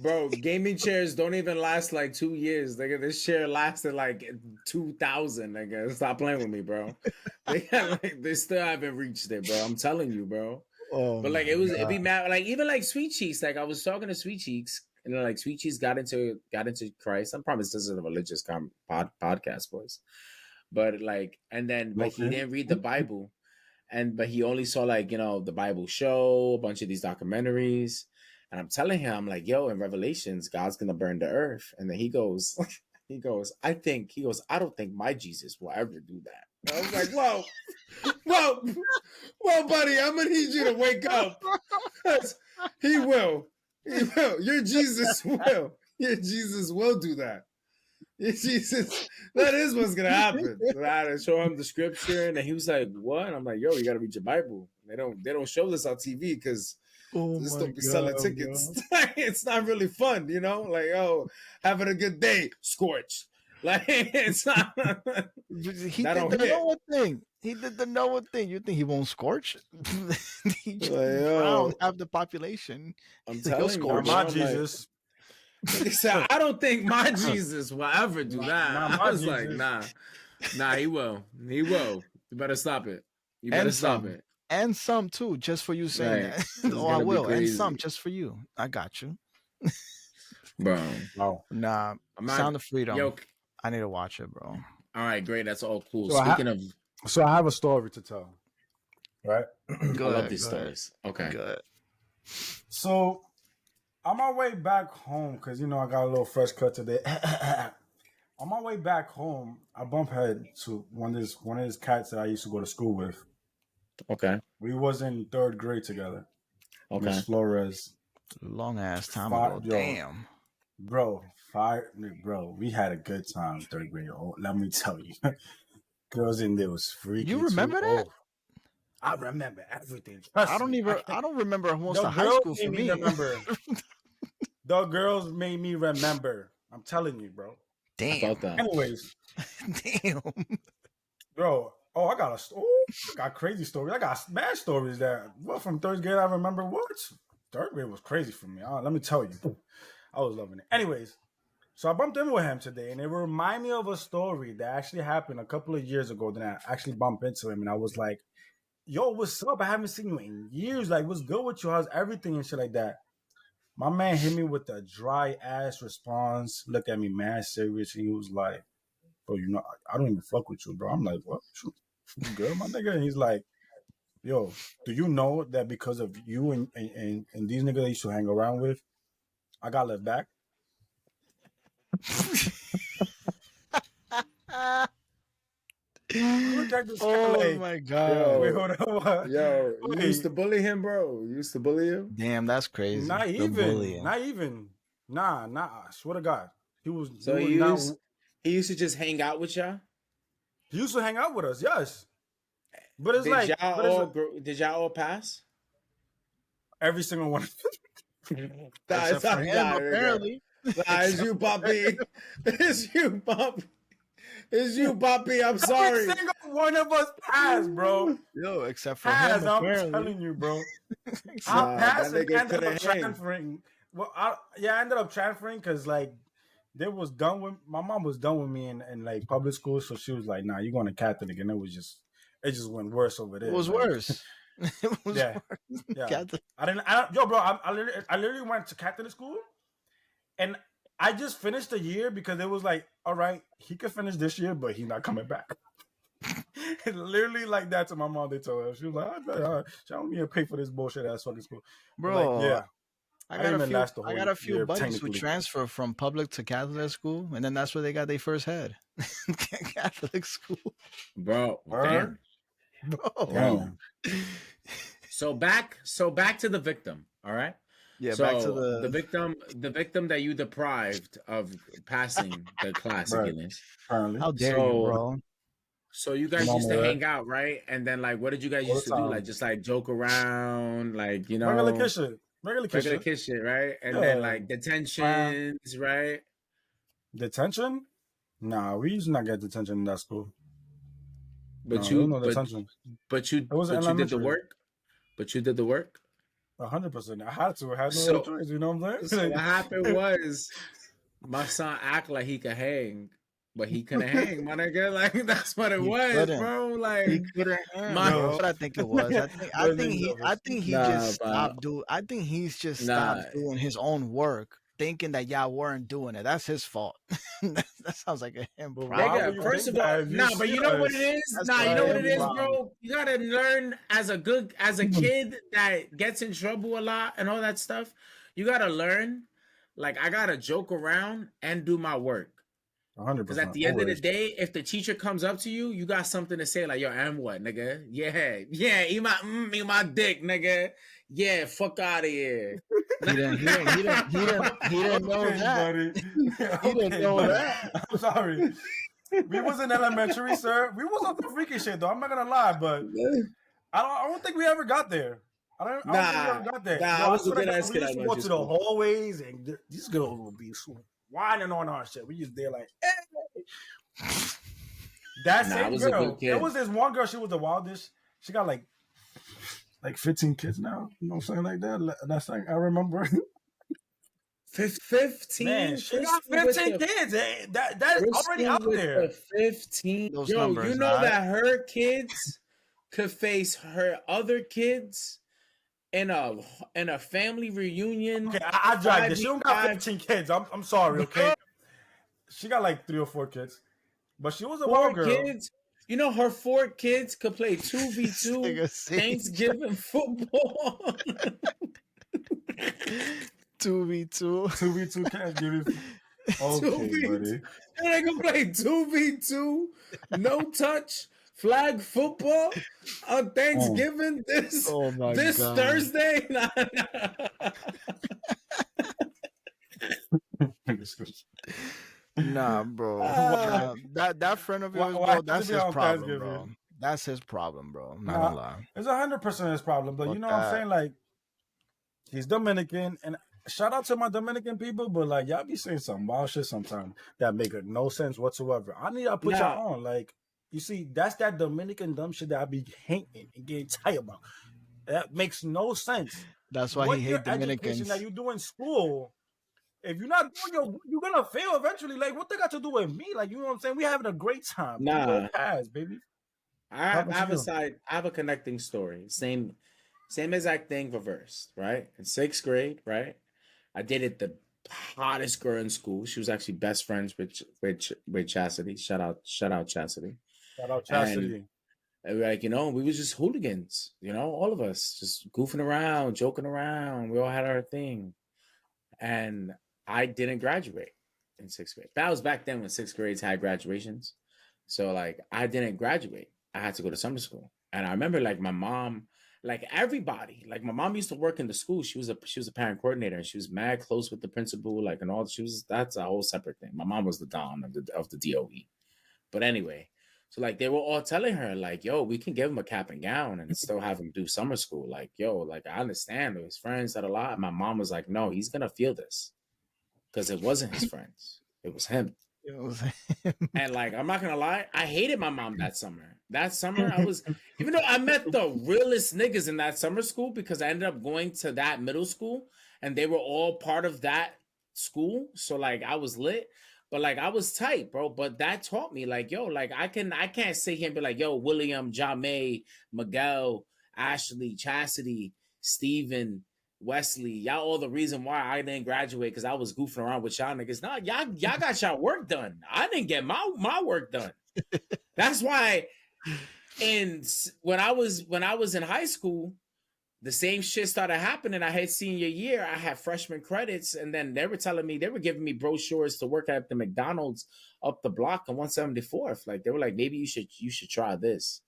Bro, gaming chairs don't even last like 2 years. Nigga, this chair lasted like 2000. Nigga, stop playing with me, bro. They still haven't reached it, bro. I'm telling you, bro. Oh, But like it'd be mad. Like even like Sweet Cheeks. Like I was talking to Sweet Cheeks, and then like Sweet Cheeks got into Christ. I promise this is a religious podcast, boys. But like, and then but he didn't read the Bible, but he only saw like the Bible show, a bunch of these documentaries. And I'm telling him, I'm like, yo, in Revelations, God's gonna burn the earth. And then he goes, I don't think my Jesus will ever do that. And I was like, whoa, buddy, I'm gonna need you to wake up. He will. Your Jesus will. Your Jesus will do that. Your Jesus, that is what's gonna happen. So I had to show him the scripture, and then he was like, what? And I'm like, yo, you gotta read your Bible. They don't show this on TV because this don't be selling tickets. It's not really fun, like, oh, having a good day, Scorch. Like, it's not. He did the Noah thing. He did the Noah thing. You think he won't scorch? He just drowned half the population. I'm telling you, my Jesus. He said, I don't think my Jesus will ever do that. I was like, nah, he will. You better stop it. You better stop it. And some too, just for you saying that. Oh, I will. And some just for you. I got you. Bro. Oh. Nah. Sound of Freedom. Yo, I need to watch it, bro. All right, great. That's all cool. So Speaking of... So I have a story to tell. Right? I love these stories. Okay. Good. So, on my way back home, because, I got a little fresh cut today. On my way back home, I bump head to one of his cats that I used to go to school with. Okay. We was in 3rd grade together. Okay. Miss Flores. Long ass time ago. Damn. Bro, we had a good time 3rd grade. Oh, let me tell you. Girls in there was freaky. You remember that? Oh, I remember everything. I don't remember most of high school for me. The girls made me remember. I'm telling you, bro. Damn. I felt that. Anyways. Damn. Bro, I got crazy stories. I got mad stories from 3rd grade I remember. What? 3rd grade was crazy for me. Let me tell you. I was loving it. Anyways, so I bumped in with him today, and it reminded me of a story that actually happened a couple of years ago. Then I actually bumped into him, and I was like, yo, what's up? I haven't seen you in years. Like, what's good with you? How's everything and shit like that? My man hit me with a dry ass response, looked at me mad serious, and he was like, bro, I don't even fuck with you, bro. I'm like, what? You good, my nigga? And he's like, yo, do you know that because of you and these niggas I used to hang around with, I got left back? Look at this guy Oh like, my wait, god. hold on. Yo, you used to Wait, bully him, bro. You used to bully him. Damn, that's crazy. not The even, bullying. not even. Nah, I swear to God. He So was not, he used to just hang out with y'all. he used to hang out with us, yes. But it's Did like, y'all but it's all did y'all all pass? every single one. Nah, Except it's for not him, nah, nigga. apparently. Nah, it's Except you, Poppy. It's you, Poppy. It's you, Poppy. I'm Every sorry. single one of us passed, bro. Yo, except for him, Passed, I'm apparently. telling you, bro. I Except Nah, passed that and nigga ended up couldn't hang. transferring. Well, I ended up transferring because like they was done with my mom was done with me in like public school, so she was like, "Nah, you're going to Catholic," and it just went worse over it there. was Like, worse. It was yeah, worse. yeah. Catholic. Yo, bro, I literally went to Catholic school, and I just finished the year because it was like, all right, he could finish this year, but he's not coming back. Literally like that to my mom. They told her, she was like, "I don't need to pay for this bullshit ass fucking school." But like, Bro, yeah, I didn't even last the I whole got a few year buddies who technically. transfer from public to Catholic school, and then that's where they got their first head. Catholic school. Bro, Word? damn. Bro. Bro. Damn. So back to the victim, all right? Yeah, back to So the the victim that you deprived of passing the class Right. against. Apparently. how dare you, So bro? you My guys used mama, to right? hang out, right? And then like what did you guys All used the to do? Like time. just like joke around, like, you Regular know, kid shit. Regular kid regular shit. kid shit, right? And then Yeah. like Fine. detentions, right? Detention? Nah, we used to not get detention in that school. But No, there was you no detention. It was but you did the elementary. work. But you did the work. 100%. I had to. I had no other So choice. You know what I'm so what saying? happened was my son act like he could hang, but he couldn't hang, my nigga. Like that's what it He was, couldn't. bro. He Like couldn't hang, my Yo. bro. What I think it was. Those niggas I was think he just nah, bro. stopped do. I think he's just Nah, stopped doing his own work, thinking that y'all weren't doing it. That's his fault. that sounds like a him But why problem, would nigga. you bro. First think of all, that if you nah, but see you know what it us? is? That's Nah, a you know Like, what him it is, problem. bro. You gotta learn as a kid that gets in trouble a lot and all that stuff. You gotta learn. Like I gotta joke around and do my work. Because at 100%. the end of the Always. day, if the teacher comes up to you, you got something to say like, "Yo, and what, nigga? Yeah, eat my dick, nigga. Yeah, fuck out of here." He didn't know Okay, that. buddy. He didn't Okay, know buddy. that. I'm sorry. We was in elementary, sir. We was on some freaky shit though. I'm not gonna lie, but I don't think we ever got there. I don't think we ever Nah, got there. nah, Yo, I I was a swear to good God, ass we kid used at to go elementary to the school. hallways and these girls would be whining on our shit. We just there like, hey. That Nah, I same was a good girl. There kid. was this one girl. She was the wildest. She got like 15 kids now. You know what I'm saying, like that. That's like I remember. 15? Man, she got Christy with 15 the kids. That's already Christy out with the there. 15. Those Yo, you numbers, know all right? that her kids could face her other kids in a family reunion Okay, I dragged this. She don't got 5v5, 15 kids. I'm sorry, okay? bro, She got like 3 or 4 kids. But she was a four wild girl. kids. You know her 4 kids could play This 2v2 nigga Sage. Thanksgiving football. 2v2. 2v2 cats, give it. Okay, 2v2. buddy. They can play 2v2, no touch, flag football on Thanksgiving Oh my this god. Thursday. Nah, bro. Ah, That friend of yours, Why bro, has to that's be his on problem, bro. Thanksgiving? That's his problem, bro. I'm not Nah, gonna lie. it's 100% his problem. But you Fuck know what I'm that. saying? Like, he's Dominican, and shout out to my Dominican people, but like y'all be saying some wild shit sometimes that make no sense whatsoever. I need to put nah, y'all on. Like, you see, that's that Dominican dumb shit that I be hating and getting tired about. That makes no sense. That's why What he your hate education Dominicans. that you do in school, if you're not doing your work, you're gonna fail eventually. Like, what they got to do with me? Like, you know what I'm saying? We having a great time. We all nah. pass, baby. I Happened to have a you. side. I have a connecting story. Same exact thing reversed. Right in 6th grade. Right, I dated the hottest girl in school. She was actually best friends with Chastity. Shout out Chastity. Shout out And Chastity. like, we was just hooligans, all of us just goofing around, joking around. We all had our thing. And I didn't graduate in 6th grade. That was back then when 6th grades had graduations. So like I didn't graduate. I had to go to summer school. And I remember like my mom, like everybody, like my mom used to work in the school. She was a parent coordinator and she was mad close with the principal, like and all she was that's a whole separate thing. My mom was the don of the DOE. But anyway, so like they were all telling her, like, yo, we can give him a cap and gown and still have him do summer school. Like, yo, like I understand his friends that a lot. My mom was like, no, he's gonna feel this. Because it wasn't his friends. It was him. You know what And like, I'm not gonna lie, I hated my mom that summer. That summer, I was, even though I met the realest niggas in that summer school because I ended up going to that middle school and they were all part of that school. So like, I was lit, but like, I was tight, bro. But that taught me, like, yo, like, I can't sit here and be like, yo, William, Jamie, Miguel, Ashley, Chastity, Steven, Wesley, y'all all the reason why I didn't graduate because I was goofing around with y'all niggas. Nah, y'all got y'all work done. I didn't get my work done. That's why. And when I was in high school, the same shit started happening. I had senior year, I had freshman credits, and then they were telling me they were giving me brochures to work at the McDonald's up the block on 174th. Like they were like, maybe you should try this.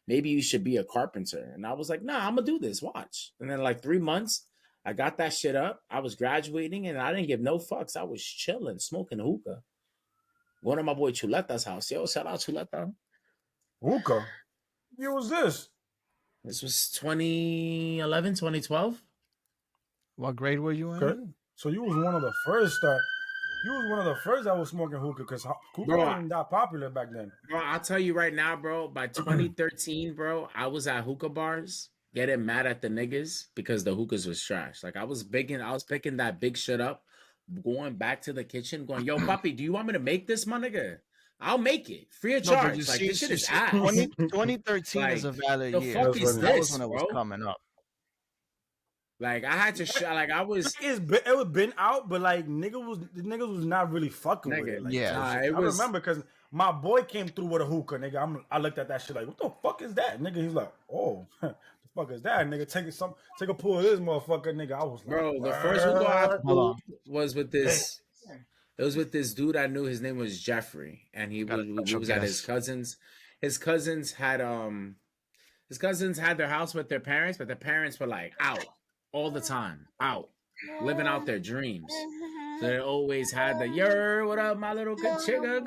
Maybe you should be a carpenter. And I was like, nah, I'm gonna do this. Watch. And then like 3 months, I got that shit up. I was graduating and I didn't give no fucks. I was chilling, smoking hookah. Going to my boy Chuleta's house. Yo, shout out Chuleta. Hookah. What was this? This was 2011, 2012. What grade were you in? Okay. So you was one of the first that was smoking hookah because hookah wasn't that popular back then. Bro, I'll tell you right now, bro. By 2013, bro, I was at hookah bars getting mad at the niggas because the hookahs was trash. Like I was picking that big shit up, going back to the kitchen, going, yo, papi, do you want me to make this, my nigga? I'll make it free of charge. You like see, this shit is ass. 2013 like, is a valid the year. fuck is that was this, when it was bro? coming up. Like I had to like I was. It was been out, but like niggas was not really fucking with it. Like, yeah, I remember because my boy came through with a hookah, nigga. I looked at that shit like, what the fuck is that, nigga? He's like, oh, the fuck is that, nigga? Take a pull of this motherfucker, nigga. I was like, bro, the first hookah I pulled was with this. It was with this dude I knew. His name was Jeffrey, and he was at his cousins. His cousins had their house with their parents, but their parents were like out all the time, out living out their dreams. So they always had the "Yer, what up, my little chigga?"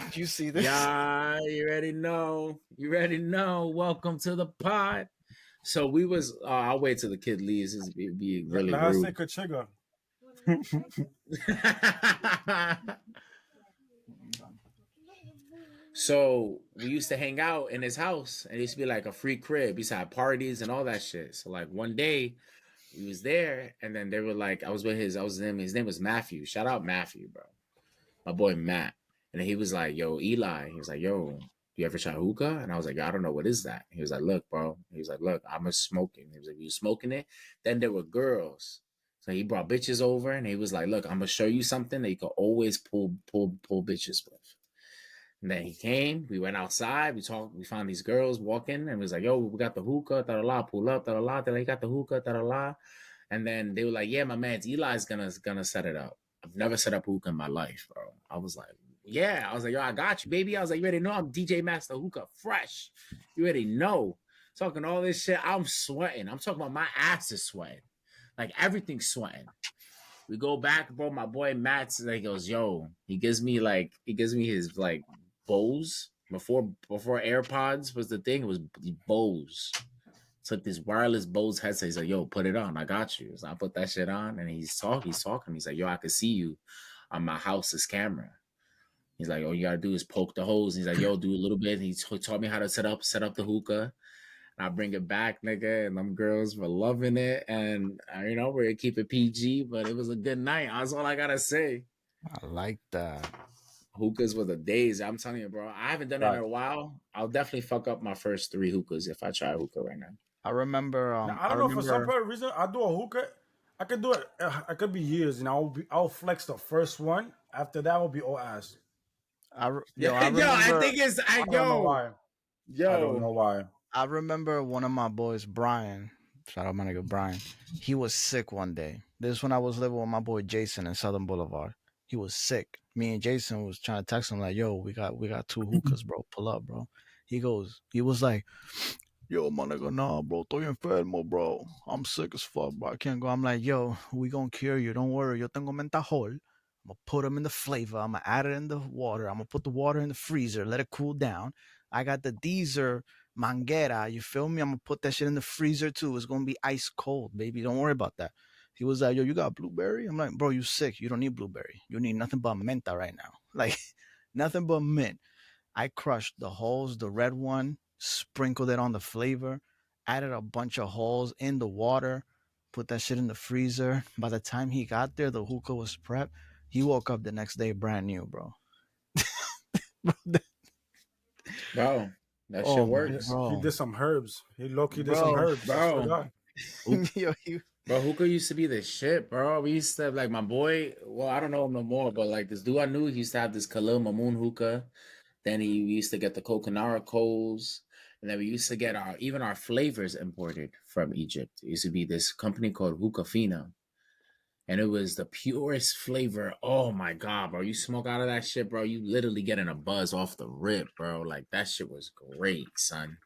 Did you see this? Yeah, you already know. You already know. Welcome to the pod. So we was. I'll wait till the kid leaves. It'd be really rude. So we used to hang out in his house, and it used to be like a free crib. He used to have parties and all that shit. So like one day, we was there, and then they were like, his name was Matthew. Shout out Matthew, bro. My boy Matt. And he was like, yo, Eli. He was like, yo, you ever try hookah? And I was like, I don't know, what is that? He was like, look, bro. He was like, look, I'm a smoking. He was like, you smoking it? Then there were girls. So he brought bitches over, and he was like, look, I'm gonna show you something that you can always pull bitches with. And then he came, we went outside, we talked, we found these girls walking, and was like, yo, we got the hookah, da-da-la, pull up, da-da-la, he got the hookah, da-da-la. And then they were like, yeah, my man's Eli's gonna set it up. I've never set up hookah in my life, bro. I was like, yeah. I was like, yo, I got you, baby. I was like, you already know I'm DJ Master Hookah Fresh. You already know. Talking all this shit, I'm sweating. I'm talking about my ass is sweating. Like everything's sweating. We go back, bro. My boy Matt's like goes, yo, he gives me his like Bose before AirPods was the thing. It was Bose. Took this wireless Bose headset. He's like, yo, put it on. I got you. So I put that shit on, and he's talking. He's like, yo, I can see you on my house's camera. He's like, all you gotta do is poke the hose. He's like, yo, do a little bit. And he taught me how to set up the hookah. And I bring it back, nigga, and them girls were loving it. And we're gonna keep it PG, but it was a good night. That's all I gotta say. I like that. Hookahs were the days. I'm telling you, bro. I haven't done it in a while. I'll definitely fuck up my first 3 hookahs if I try hookah right now. I remember. I don't know, for some reason I do a hookah. I could do it. It could be years, and I'll flex the first one. After that, will be all ass. I don't know why. I remember one of my boys, Brian. Shout out my nigga Brian. He was sick one day. This is when I was living with my boy Jason in Southern Boulevard. He was sick. Me and Jason was trying to text him like, "Yo, we got 2 hookahs, bro. Pull up, bro." He was like, "Yo, my nigga, nah, bro, estoy enfermo, bro. I'm sick as fuck, bro. I can't go." I'm like, "Yo, we gonna cure you. Don't worry. Yo tengo mentajol. I'm gonna put them in the flavor. I'm gonna add it in the water. I'm gonna put the water in the freezer, let it cool down. I got the Deezer manguera. You feel me? I'm gonna put that shit in the freezer too. It's gonna be ice cold, baby. Don't worry about that." He was like, "Yo, you got blueberry?" I'm like, "Bro, you sick. You don't need blueberry. You need nothing but menta right now. Like, nothing but mint." I crushed the holes, the red one, sprinkled it on the flavor, added a bunch of holes in the water, put that shit in the freezer. By the time he got there, the hookah was prepped. He woke up the next day brand new, bro. Bro, that shit Oh my works. He bro, did some herbs. He low-key did some bro, herbs. I swear to Bro, God. yo, he, bro, hookah used to be the shit, bro. We used to have, like, my boy, well, I don't know him no more, but like this dude I knew, he used to have this Khalil Mamoon hookah. Then he used to get the Coconara coals. And then we used to get even our flavors imported from Egypt. It used to be this company called Hookah Fina. And it was the purest flavor. Oh my god, bro. You smoke out of that shit, bro. You literally getting a buzz off the rip, bro. Like that shit was great, son.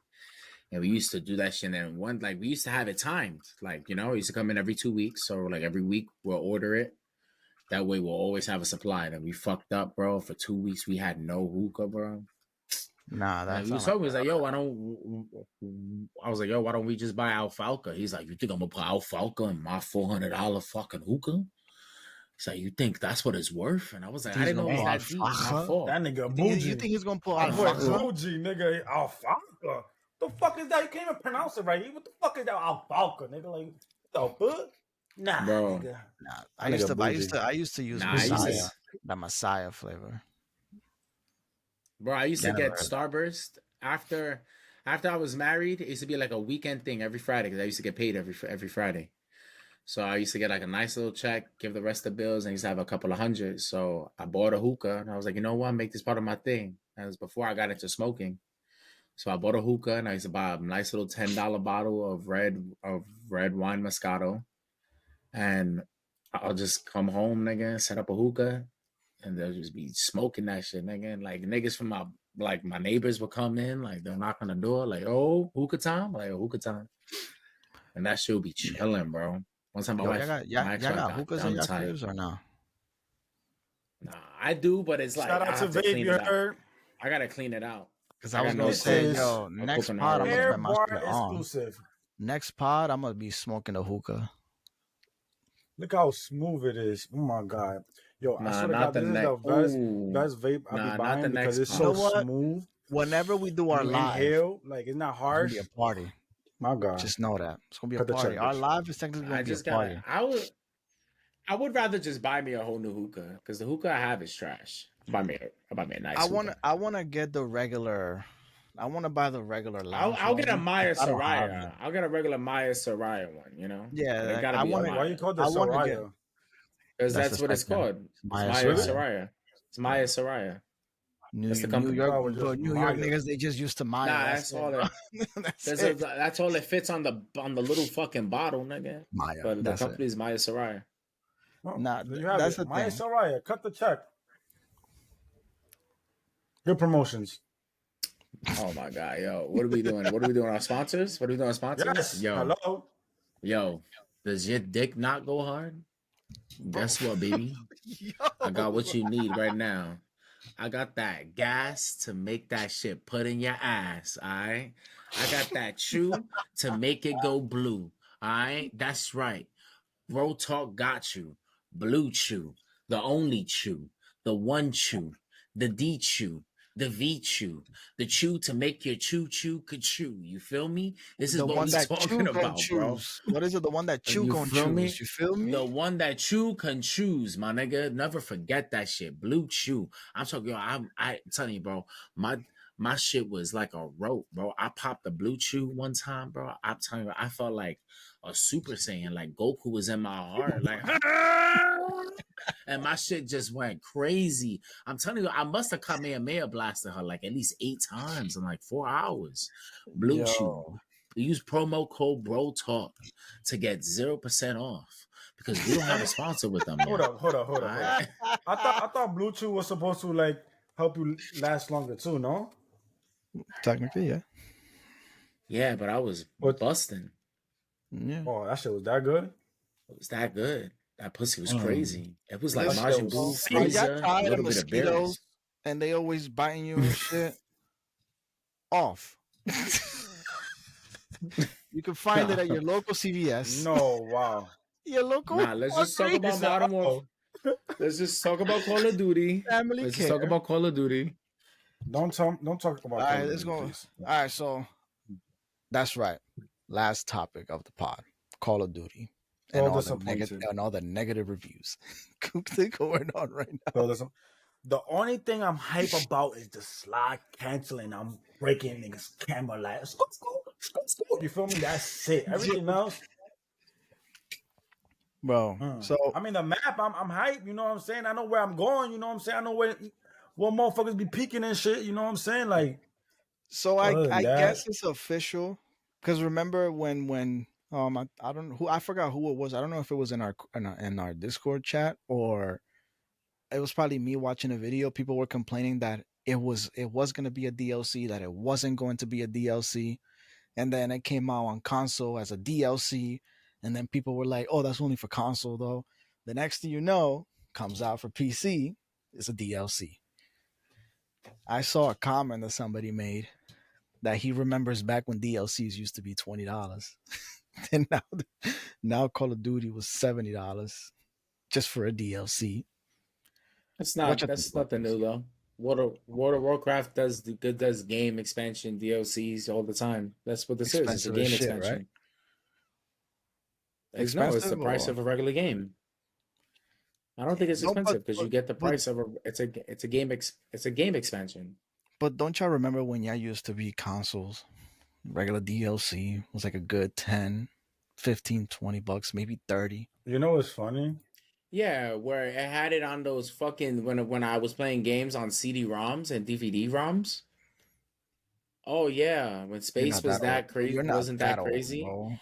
And we used to do that shit. And one, like, we used to have it timed. Like, you know, it used to come in every 2 weeks. So, like, every week we'll order it. That way we'll always have a supply. And we fucked up, bro. For 2 weeks, we had no hookah, bro. nah, And that's we was not like talking, we was that. like, yo, why don't I was like, yo, why don't we just buy alfalfa? He's like, you think I'm gonna put alfalfa in my $400 fucking hookah? He's like, you think that's what it's worth? And I was You like, think I he's didn't gonna know it put was Dang. that deep. My alfalfa? fault. That nigga You bougie. think he's gonna put That boy alfalfa? bougie, nigga. Alfalfa. The fuck is that? You can't even pronounce it right. What the fuck is that? Alfalfa, nigga. Like, the fuck? Nah, Bro, nigga. Nah, That nigga bougie. I used to use nah, I used Messiah, to, that Messiah flavor. bro, I used to Yeah, never get heard of that. Starburst after I was married. It used to be like a weekend thing every Friday because I used to get paid every Friday. So I used to get like a nice little check, give the rest of the bills, and I used to have a couple of hundred. So I bought a hookah, and I was like, you know what, make this part of my thing. That was before I got into smoking. So I bought a hookah, and I used to buy a nice little $10 bottle of red wine Moscato, and I'll just come home, nigga, set up a hookah, and they'll just be smoking that shit, nigga. And like niggas from my neighbors would come in, like they'll knock on the door, like, oh, hookah time, like oh, hookah time, and that shit would be chilling, bro. One time Yo, my y'all ex-wife got got hookahs in dumb your tight. cribs or no? Nah, I do, but it's Shout like out I to have to Vape, clean you it out. heard? I gotta clean it out. Because I I was got no gonna This say, coals is yo, or next coconut pod I'm oil gonna in Air it. turn my Bar shit on. exclusive. Next pod I'm gonna be smoking a hookah. Look how smooth it is. Oh my god. Yo, I Nah, swear to not God, the this is the next. Ooh, best vape I'll be nah, not the buying because next it's You so know pod. what? smooth. Whenever we do When our you live, inhale, like it's not it's gonna be a harsh. party. My God. Just know that it's gonna be a Cut the check, party. Our bitch. live is technically gonna I be a just gotta. party. I would rather just buy me a whole new hookah because the hookah I have is trash. I'll buy me a nice hookah. I wanna get the regular. I wanna buy the regular lounge I'll get a one. Maya I don't have Soraya. it. I'll get a regular Maya Soraya one. You know, Yeah, but it like, gotta be a Why you Maya call it the I wanna get. Soraya? because That's the that's what it's second. called. It's Maya Maya Really? Soraya. Soraya. It's Maya Yeah. Soraya. That's the company. York, Oh, we're bro. just New York Maya. niggas, they just used to Maya. Nah, That's that's it, all bro. it. That's it. That's all it fits on the little fucking bottle, nigga. Maya. But the That's it. company is Maya Soraya. Oh, Nah, there you have that's it. the Maya thing. Soraya. Cut the check. Good promotions. Oh my god, yo, what are we doing? What are we doing? Our sponsors? What are we doing? Our sponsors? Yes. Hello. Yo, does your dick not go hard? Guess what, baby? I got what Yo. you need right now. I got that gas to make that shit put in your ass. All right. I got that chew to make it go blue. All right. That's right. Bro Talk got you. Blue Chew, the only Chew, the one Chew, the D Chew, the V Chew, the Chew to make your chew ka chew. You feel me? This is The what one we that talking chew gon' about, bro. choose. What is it? The one that chew You gon' feel me? choose. You feel me? The one that chew can choose, my nigga. Never forget that shit. Blue Chew. I'm talking, yo, I'm telling you, bro. My shit was like a rope, bro. I popped the Blue Chew one time, bro. I'm telling you, I felt like a Super Saiyan, like Goku was in my heart, like, and my shit just went crazy. I'm telling you, I must have Kamehameha blasted her like at least 8 times in like 4 hours. Blue Chew. Yo. Use promo code Bro Talk to get 0% off because we don't have a sponsor with them yet. Hold up. Alright? I thought Blue Chew was supposed to like help you last longer too, no? Technically, yeah. Yeah, but I was But busting. Yeah. oh, that shit was that good. It was that good. That pussy was Mm. crazy. It was like That shit Majin was Buu, sick. Bro, y'all Frieza, a tired of little bit of mosquitoes berries. and they always biting you and shit. Off. You can find it at your local CVS. No, wow. Your local Nah, let's just talk about Modern Warfare. Let's just talk about Call of Duty. Family Let's care. just talk about Call of Duty. Don't talk about All Call right, of let's Duty, go. please. All right, so that's right. Last topic of the pod: Call of Duty So and disappointed. all the negative reviews going on right now. So the only thing I'm hype about is the slide canceling. I'm breaking niggas' camera like scoop. You feel me? That's it. Everything else, Bro. So I mean the map. I'm hype. You know what I'm saying? I know where I'm going. You know what I'm saying? I know what motherfuckers be peeking and shit. You know what I'm saying? Like other than I that, guess it's official because remember when I don't know who I forgot who it was. I don't know if it was in our Discord chat or it was probably me watching a video. People were complaining that it was going to be a DLC, that it wasn't going to be a DLC, and then it came out on console as a DLC, and then people were like, "Oh, that's only for console, though." The next thing you know, comes out for PC, it's a DLC. I saw a comment that somebody made that he remembers back when DLCs used to be $20, and now Call of Duty was $70 just for a DLC. That's What you think that's about nothing this? new though. World of Warcraft does game expansion DLCs all the time. That's what this is. It's a Expensive as game shit, right? expansion. It's the Expensive price or of a regular game. I don't think it's no? expensive because you get the But price of it's a game expansion. but don't y'all remember when y'all used to be consoles? Regular DLC was like a good 10, 15, $20, maybe 30. you know what's funny? Yeah, where it had it on those fucking when I was playing games on CD-ROMs and DVD-ROMs. Oh yeah, when You're space not was that old. that crazy, You're not wasn't that that old, crazy? bro.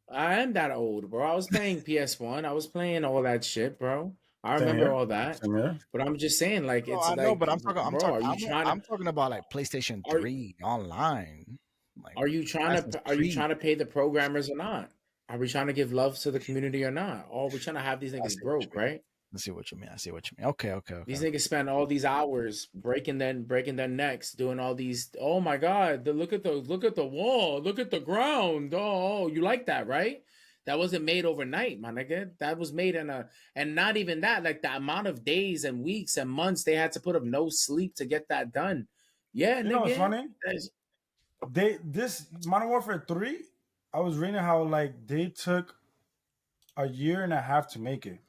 I am that old, bro. I was playing PS1. I was playing all that shit, bro. I Same remember here. all that. Same here. But I'm just saying, like, No, it's I know, like, but I'm talking. bro, are you trying to I'm talking about like PlayStation are 3 online, like are you trying Assassin's to are you Creed. trying to pay the programmers or not? Are we trying to give love to the community or not? Or are we trying to have these I niggas see what you broke, mean. right? I see what you mean. I see what you mean. Okay. These niggas spend all these hours breaking their necks doing all these. Oh my god! Look at the wall. Look at the ground. Oh, you like that, right? That wasn't made overnight, my nigga. That was made and not even that. Like the amount of days and weeks and months they had to put up no sleep to get that done. Yeah, You know what's nigga. funny? This Modern Warfare 3, I was reading how like they took a year and a half to make it.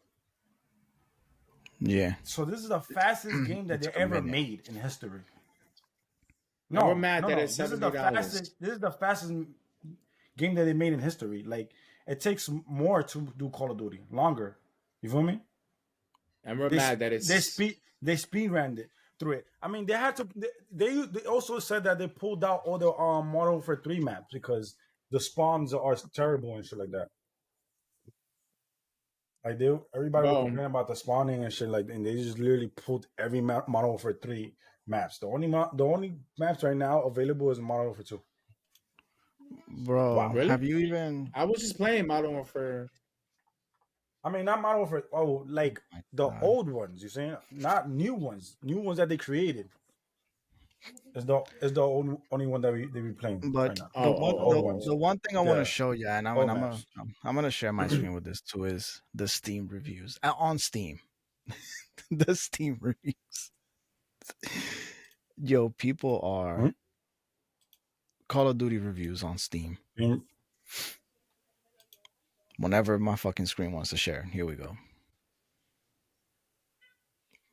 Yeah, So this is the fastest game that it they took a ever minute. made in history. And we're mad that No. it's $70. This is the fastest game that they made in history. Like it takes more to do Call of Duty, longer. You feel me? And we're They mad that it's they speed ran it through it. I mean, they had to. They also said that they pulled out all the Modern Warfare 3 maps because the spawns are terrible and shit like that. Like everybody was bro. complaining about the spawning and shit like, and they just literally pulled every Modern Warfare 3 maps. The only maps right now available is Modern Warfare 2. Bro, Wow. Really? have you even? I was just playing Modern Warfare. I mean, not Modern Warfare. Oh, like My the God. old ones. You saying not new ones? New ones that they created. Is the only one that they be playing But right now. Oh, The old ones. the one thing I want to Yeah, show you, and old maps. I'm gonna share my screen with this too, is the Steam reviews on Steam. The Steam reviews. Yo, people are Hmm? Call of Duty reviews on Steam. Mm. Whenever my fucking screen wants to share, here we go.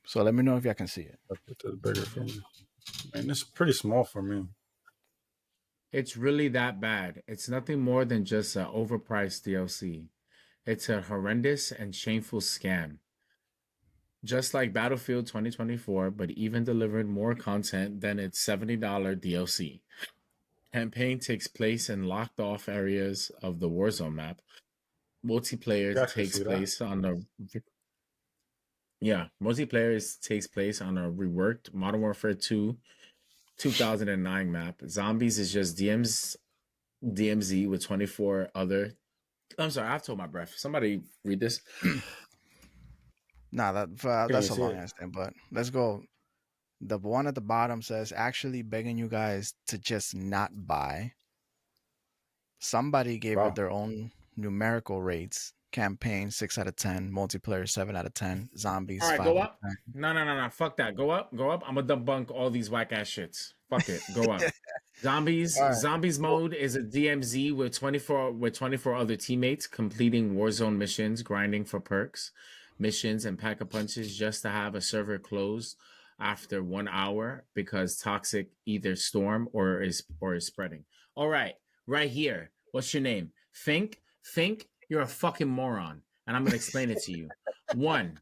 So let me know if y'all can see it. I'll put this bigger for me. Man, it's pretty small for me. it's really that bad. It's nothing more than just an overpriced DLC. It's a horrendous and shameful scam. Just like Battlefield 2024, but even delivered more content than its $70 DLC. Campaign takes place in locked off areas of the Warzone map, multiplayer You actually takes see that? place on the multiplayer takes place on a reworked Modern Warfare 2 2009 map. Zombies is just DMZ with 24 other. I'm sorry, I've told my breath. Somebody read this. Nah, Can you that's a see long it, ass thing. But let's go. The one at the bottom says, "Actually begging you guys to just not buy." Somebody gave it bro? their own numerical rates. Campaign 6 out of 10, multiplayer 7 out of 10, All zombies right, five go out up. of ten. No. Fuck that. Go up. Go up. I'm gonna debunk all these whack ass shits. Fuck it. Go up. All right. Zombies mode is a DMZ with 24 other teammates completing Warzone missions, grinding for perks, missions, and pack a punches just to have a server close after 1 hour because toxic either storm or is spreading. All right here. What's your name? Think. You're a fucking moron, and I'm gonna explain it to you. One,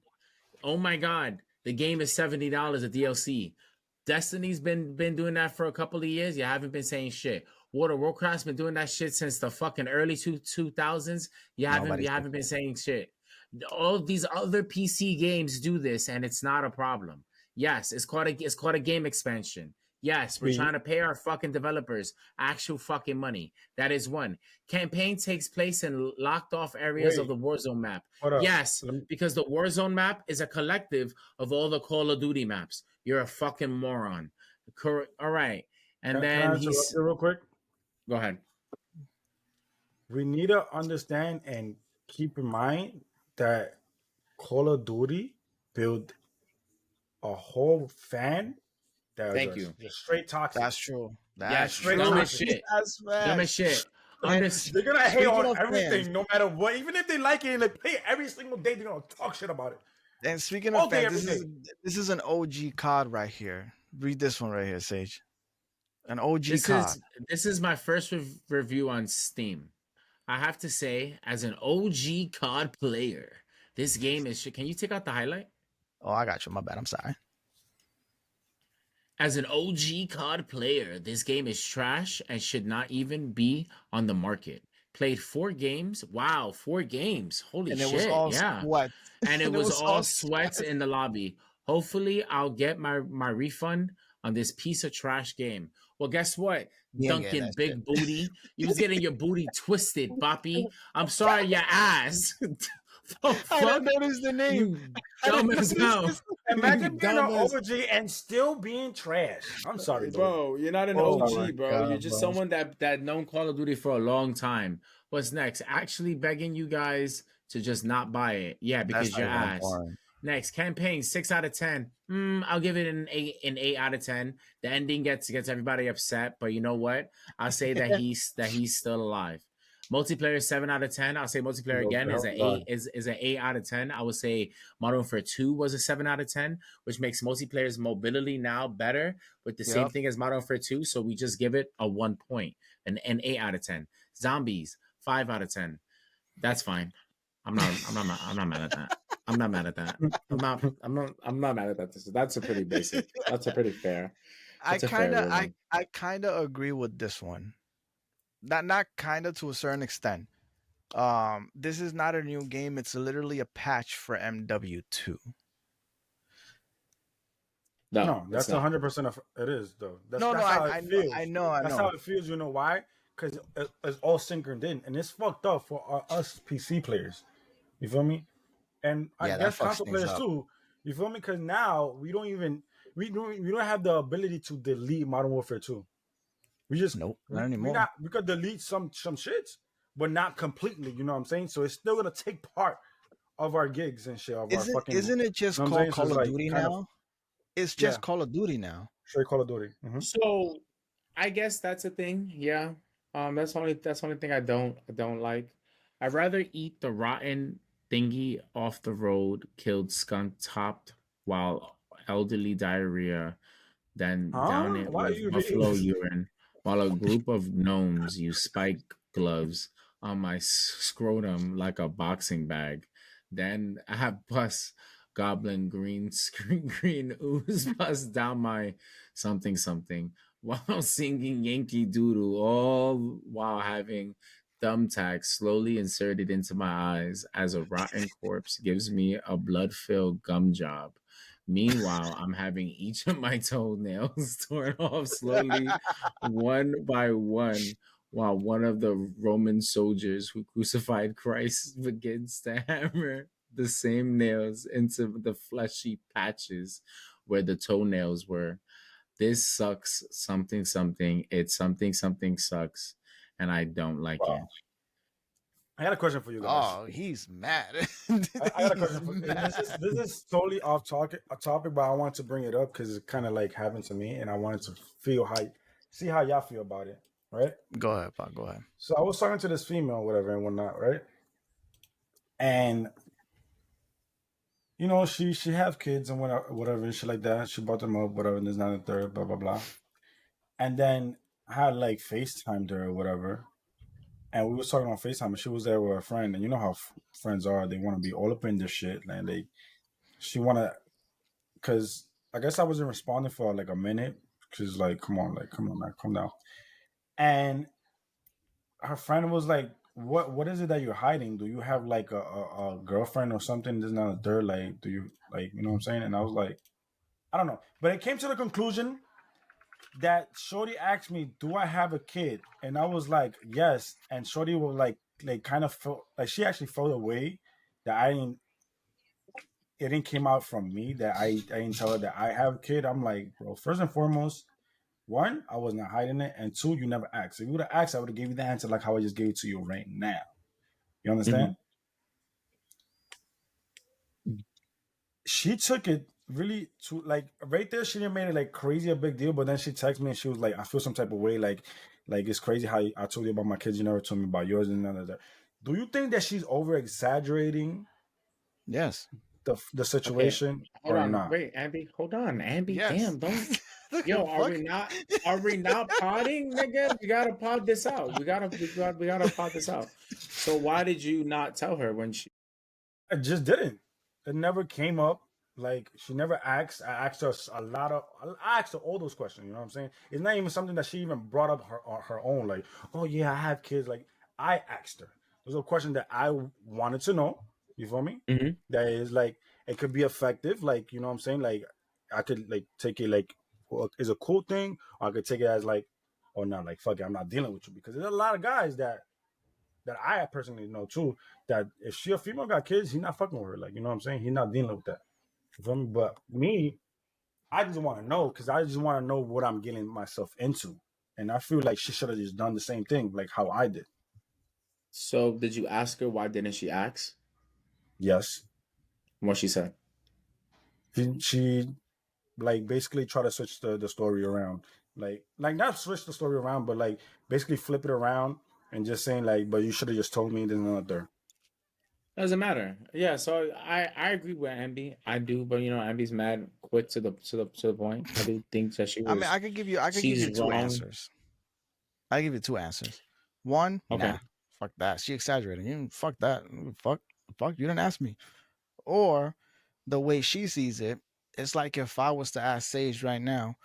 oh my god, the game is $70 a DLC. Destiny's been doing that for a couple of years. You haven't been saying shit. World of Warcraft's been doing that shit since the fucking early 2000s. You haven't Nobody you said haven't been that. saying shit. All of these other PC games do this, and it's not a problem. Yes, it's called a game expansion. Yes, we're We trying to pay our fucking developers actual fucking money. That is one. Campaign takes place in locked off areas of wait. the Warzone map. Hold up. Yes, Let me, because the Warzone map is a collective of all the Call of Duty maps. You're a fucking moron. All right. And can I then interrupt he's you real quick? go ahead. We need to understand and keep in mind that Call of Duty built a whole fan that are Thank you. just straight toxic. That's true. That's Yes, Straight dumb true. as toxic. shit. That's Dumb as facts. shit. And They're gonna hate speaking on of fans, everything, no matter what. Even if they like it and they play it every single day, they're gonna talk shit about it and speaking of all day, fans, every day. this is an OG card right here. Read this one right here, Sage. An OG This card. is this is my first review on Steam. I have to say, as an OG COD player, this game is shit. Can you take out the highlight? Oh, I got you. My bad. I'm sorry. As an OG COD player, this game is trash and should not even be on the market. Played 4 games. Wow, 4 games. Holy And it was shit. all Yeah. sweat. And it And it was was all all sweat. sweats in the lobby. Hopefully, I'll get my refund on this piece of trash game. Well, guess what? You ain't getting Duncan that shit. Big Booty. You was getting your booty twisted, Boppy. I'm sorry, your ass. The I didn't fuck? notice the name. You I dumb didn't as notice hell. this. You Imagine being an dumb as OG and still being trash. I'm sorry, dude. bro, you're not an I'm Oh sorry. my OG, bro. You're god, just bro. someone that known Call of Duty for a long time. What's next? Actually begging you guys to just not buy it. Yeah, That's because not your even ass. important. Next campaign, 6 out of 10. I'll give it an 8 out of 10. The ending gets everybody upset, but you know what? I'll say that he's still alive. Multiplayer 7 out of 10. I'll say multiplayer Yo, again is bro, an sorry. an 8 out of 10. I would say Modern Warfare 2 was a 7 out of 10, which makes multiplayer's mobility now better with the same Yep. thing as Modern Warfare 2. So we just give it a 1 point, an 8 out of 10. Zombies 5 out of 10. That's fine. I'm not mad at that. I'm not mad at that. I'm not mad at that. That's a pretty basic. That's a pretty fair. I That's a fair kind of rating. I kind of agree with this one. Not kind of, to a certain extent. This is not a new game. It's literally a patch for MW2. No, No, it's that's not. 100% of it is though. That's No, no, that's how it I know, feels. I know, I That's how know. it feels. You know why? Because it's all synchroned in, and it's fucked up for us PC players. You feel me? And I Yeah, that guess fucks console things players up. too. You feel me? Because now we don't have the ability to delete Modern Warfare 2. We just Nope, not we anymore. not we could delete some shits, but not completely. You know what I'm saying? So it's still gonna take part of our gigs and shit of our fucking. Isn't it You just know what I'm called saying? So Call it's of like Duty kind of now? It's yeah, just Call of Duty now. straight Call of Duty. So I guess that's a thing. Yeah. That's the only thing I don't like. I'd rather eat the rotten thingy off the road, killed skunk topped while elderly diarrhea, than down Huh? it Why are with you reading buffalo this? urine while a group of gnomes use spike gloves on my scrotum like a boxing bag. Then I have pus goblin green screen green ooze pus down my something something while singing Yankee Doodle, all while having thumbtack slowly inserted into my eyes as a rotten corpse gives me a blood-filled gum job. Meanwhile, I'm having each of my toenails torn off slowly, one by one, while one of the Roman soldiers who crucified Christ begins to hammer the same nails into the fleshy patches where the toenails were. This sucks something something. It's something something sucks, and I don't like it. Wow. I got a question for you guys. Oh, he's mad. I got a He's question for mad. this is totally off topic, but I wanted to bring it up because it kind of like happened to me, and I wanted to see how y'all feel about it, right? Go ahead, Pop. Go ahead. So I was talking to this female, whatever and whatnot, right? And you know, she have kids and whatever and shit like that. She brought them up, whatever, and there's not a third, blah blah blah. And then I had like FaceTimed her or whatever, and we was talking on FaceTime, and she was there with a friend, and you know how friends are. They want to be all up in this shit, and she want to, because I guess I wasn't responding for like a minute, because like, come on, man, calm down. And her friend was like, what is it that you're hiding? Do you have like a girlfriend or something? There's not a third, like, do you, like, you know what I'm saying? And I was like, I don't know. But it came to the conclusion that Shorty asked me, do I have a kid? And I was like, yes. And Shorty was like kind of felt like she actually felt away that it didn't came out from me, that I didn't tell her that I have a kid. I'm like, bro, first and foremost, one, I was not hiding it, and two, you never asked. If you would have asked, I would have gave you the answer like how I just gave it to you right now. You understand? Mm-hmm. She took it really to like right there. She didn't make it like crazy a big deal, but then she texted me and she was like, "I feel some type of way. Like it's crazy how I told you about my kids. You never told me about yours and none of that." Do you think that she's over exaggerating Yes. the Okay, situation hold or on. not? Wait, Ambi, hold on. Ambi, Yes. damn, don't. Look Yo, at fuck. are we not podding, nigga? We gotta pod this out. We gotta pod this out. So why did you not tell her when she I just didn't. It never came up. Like she never asked. I asked her I asked her all those questions. You know what I'm saying? It's not even something that she even brought up her own. Like, oh yeah, I have kids. Like I asked her. Those are questions that I wanted to know. You feel me? Mhm. That is like it could be effective. Like you know what I'm saying? Like I could like take it like is a cool thing, or I could take it as like, oh no, like fuck it, I'm not dealing with you because there's a lot of guys that I personally know too, that if she a female got kids, he's not fucking with her. Like, you know what I'm saying? He's not dealing with that. You feel me? But me, I just want to know because I just want to know what I'm getting myself into. And I feel like she should have just done the same thing, like how I did. So did you ask her why didn't she ask? Yes. What she said? She like basically try to switch the story around. Like not switch the story around, but like basically flip it around and just saying like, but you should have just told me there's another. Doesn't matter. Yeah, so I agree with Ambi. I do, but you know, Ambi's mad quick to the point. I do think that I mean, I could give she's you two wrong. answers. I give you two answers. One, Okay. nah, fuck that. She exaggerated. You fuck that. Fuck. You didn't ask me. Or the way she sees it, it's like if I was to ask Sage right now,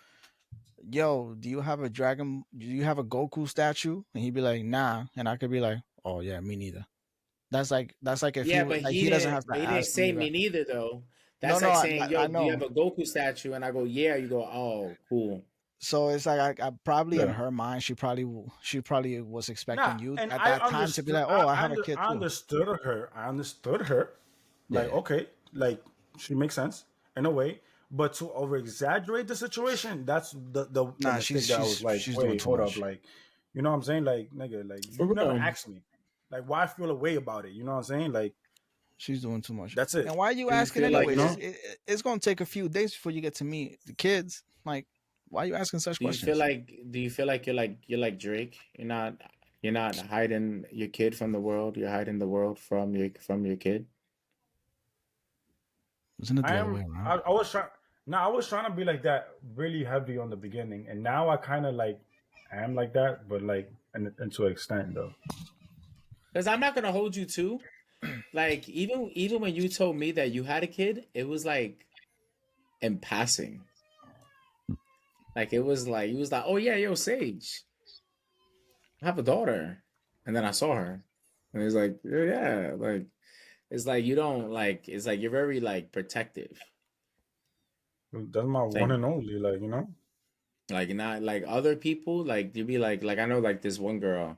"Yo, do you have a dragon? Do you have a Goku statue?" And he'd be like, "Nah," and I could be like, "Oh yeah, me neither." That's like if Yeah, but he doesn't have to he didn't ask say me me that. neither though. No, That's no, like saying, I "Yo, do you have know. a Goku statue?" And I go, "Yeah." You go, "Oh, cool." So it's like I probably in Yeah. her mind she probably was Nah, expecting you and at I that time to be understood. like, "Oh, I have a kid I too." understood her. I understood her. Yeah, Like yeah. okay, like she makes sense in a way, but to over exaggerate the situation, that's the Nah, mistake that I was like, she's doing wait, too hold up, much. like, you know what I'm saying? Like, nigga, like For you never real. asked me, like, why I feel a way about it? You know what I'm saying? Like, She's doing too much. that's it. And why are you Do you asking feel like You anyways? know? It's gonna take a few days before you get to meet the kids. Like, why are you asking such questions? do you feel like you're like Drake? You're not hiding your kid from the world. You're hiding the world from your kid. Isn't it I the other way am. around? I was trying. No, I was trying to be like that, really heavy on the beginning, and now I kind of like am like that, but like and to an extent though. Because I'm not gonna hold you too. Like even when you told me that you had a kid, it was like in passing. Like it was like, oh yeah, yo, Sage, I have a daughter. And then I saw her, and it's like, yeah, like it's like you don't like. It's like you're very like protective. That's my one Like and only, like, you know. like not like other people. Like you be like I know like this one girl.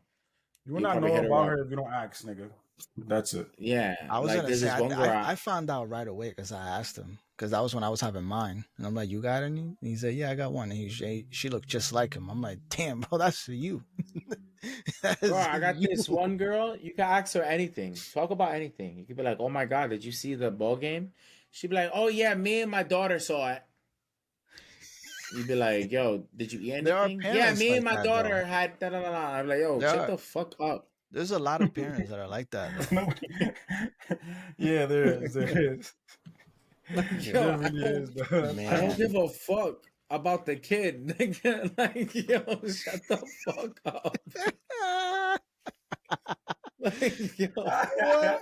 You will You not probably know hit her about up. her if you don't ask, nigga. That's it. Yeah, I was like gonna there's say this one girl. I found out right away because I asked him because that was when I was having mine, and I'm like, "You got any?" And he said, "Yeah, I got one." And she looked just like him. I'm like, "Damn, bro, that's for you." That Bro, is I got you. this one girl. You can ask her anything. Talk about anything. You could be like, "Oh my god, did you see the ball game?" She'd be like, "Oh yeah, me and my daughter saw it." You'd be like, "Yo, did you eat There are anything?" Yeah, parents me and like my that though. daughter had da da da. Da. I'm like, "Yo, There shut are the fuck up." there's a lot of parents that are like that though. Nobody. Yeah, there is. There is. Like, There yo, really is, though. That's I don't facts. give a fuck about the kid. Nigga. Like, yo, shut the fuck up. Like, What?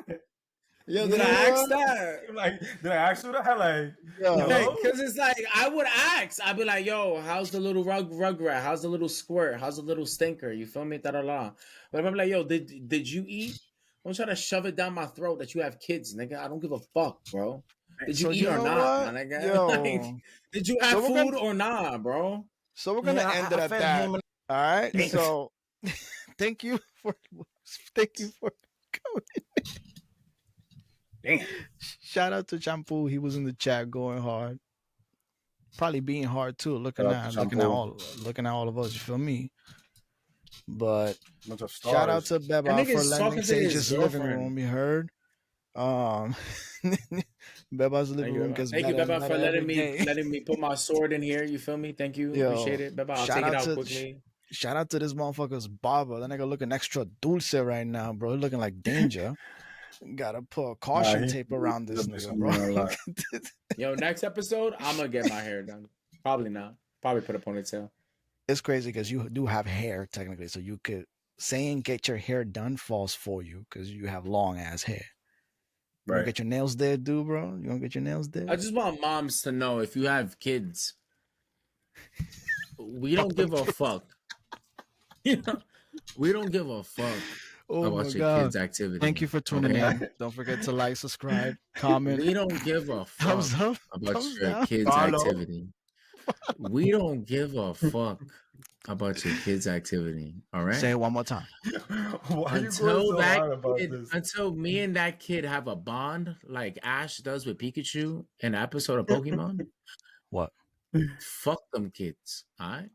yo, You did know I ask what? that? Like, did I ask you that? Like, Yo, hello? Like, cause it's like I would ask. I'd be like, "Yo, how's the little rugrat? How's the little squirt? How's the little stinker?" You feel me? Da da da. But I'm like, "Yo, did you eat? Don't try to shove it down my throat that you have kids, nigga. I don't give a fuck, bro. Did you so eat you or know not, my what? nigga? Like, Yo, did you so have we're gonna food or not, bro? so we're gonna Yeah, end it I at fed that. him. And All right. So thank you for thank you for coming. damn. Shout out to Shampoo. He was in the chat going hard. Probably being hard too, Shout out to Shampoo. looking at all of us, you feel me? But Bunch of shout out stars. to That Beba for nigga's lending talking to his Sage's living girlfriend. room, you heard? Um Beba's Thank living you, room Beba. gets Thank you, better and Beba, better for every day. letting me put my sword in here. You feel me? Thank you. Appreciate Yo, it, Beba. I'll shout take it out out to quickly. shout out to this motherfucker's barber. That nigga looking extra dulce right now, bro. He looking like danger. Gotta put a caution He's tape around a this bitch nigga, on bro. me a lot. Yo, next episode, I'm gonna get my hair done. Probably not. Probably put a ponytail. It's crazy because you do have hair technically, so you could saying get your hair done falls for you because you have long ass hair. You gonna Right. get your nails did, dude, bro? You gonna get your nails I did? just want moms to know if you have kids, we Fuck don't them give a kids. fuck. You know, we don't give a fuck Oh my about your god. kids' Thank activity. you for tuning Okay, in. Don't forget to like, subscribe, comment, we don't give a fuck thumbs up, about thumbs your down. kids' Follow. activity. We don't give a fuck about your kids' activity. All right. Say it one more time. Why are you going so hard about this? Until me and that kid have a bond like Ash does with Pikachu in an episode of Pokemon, What? fuck them kids. All right.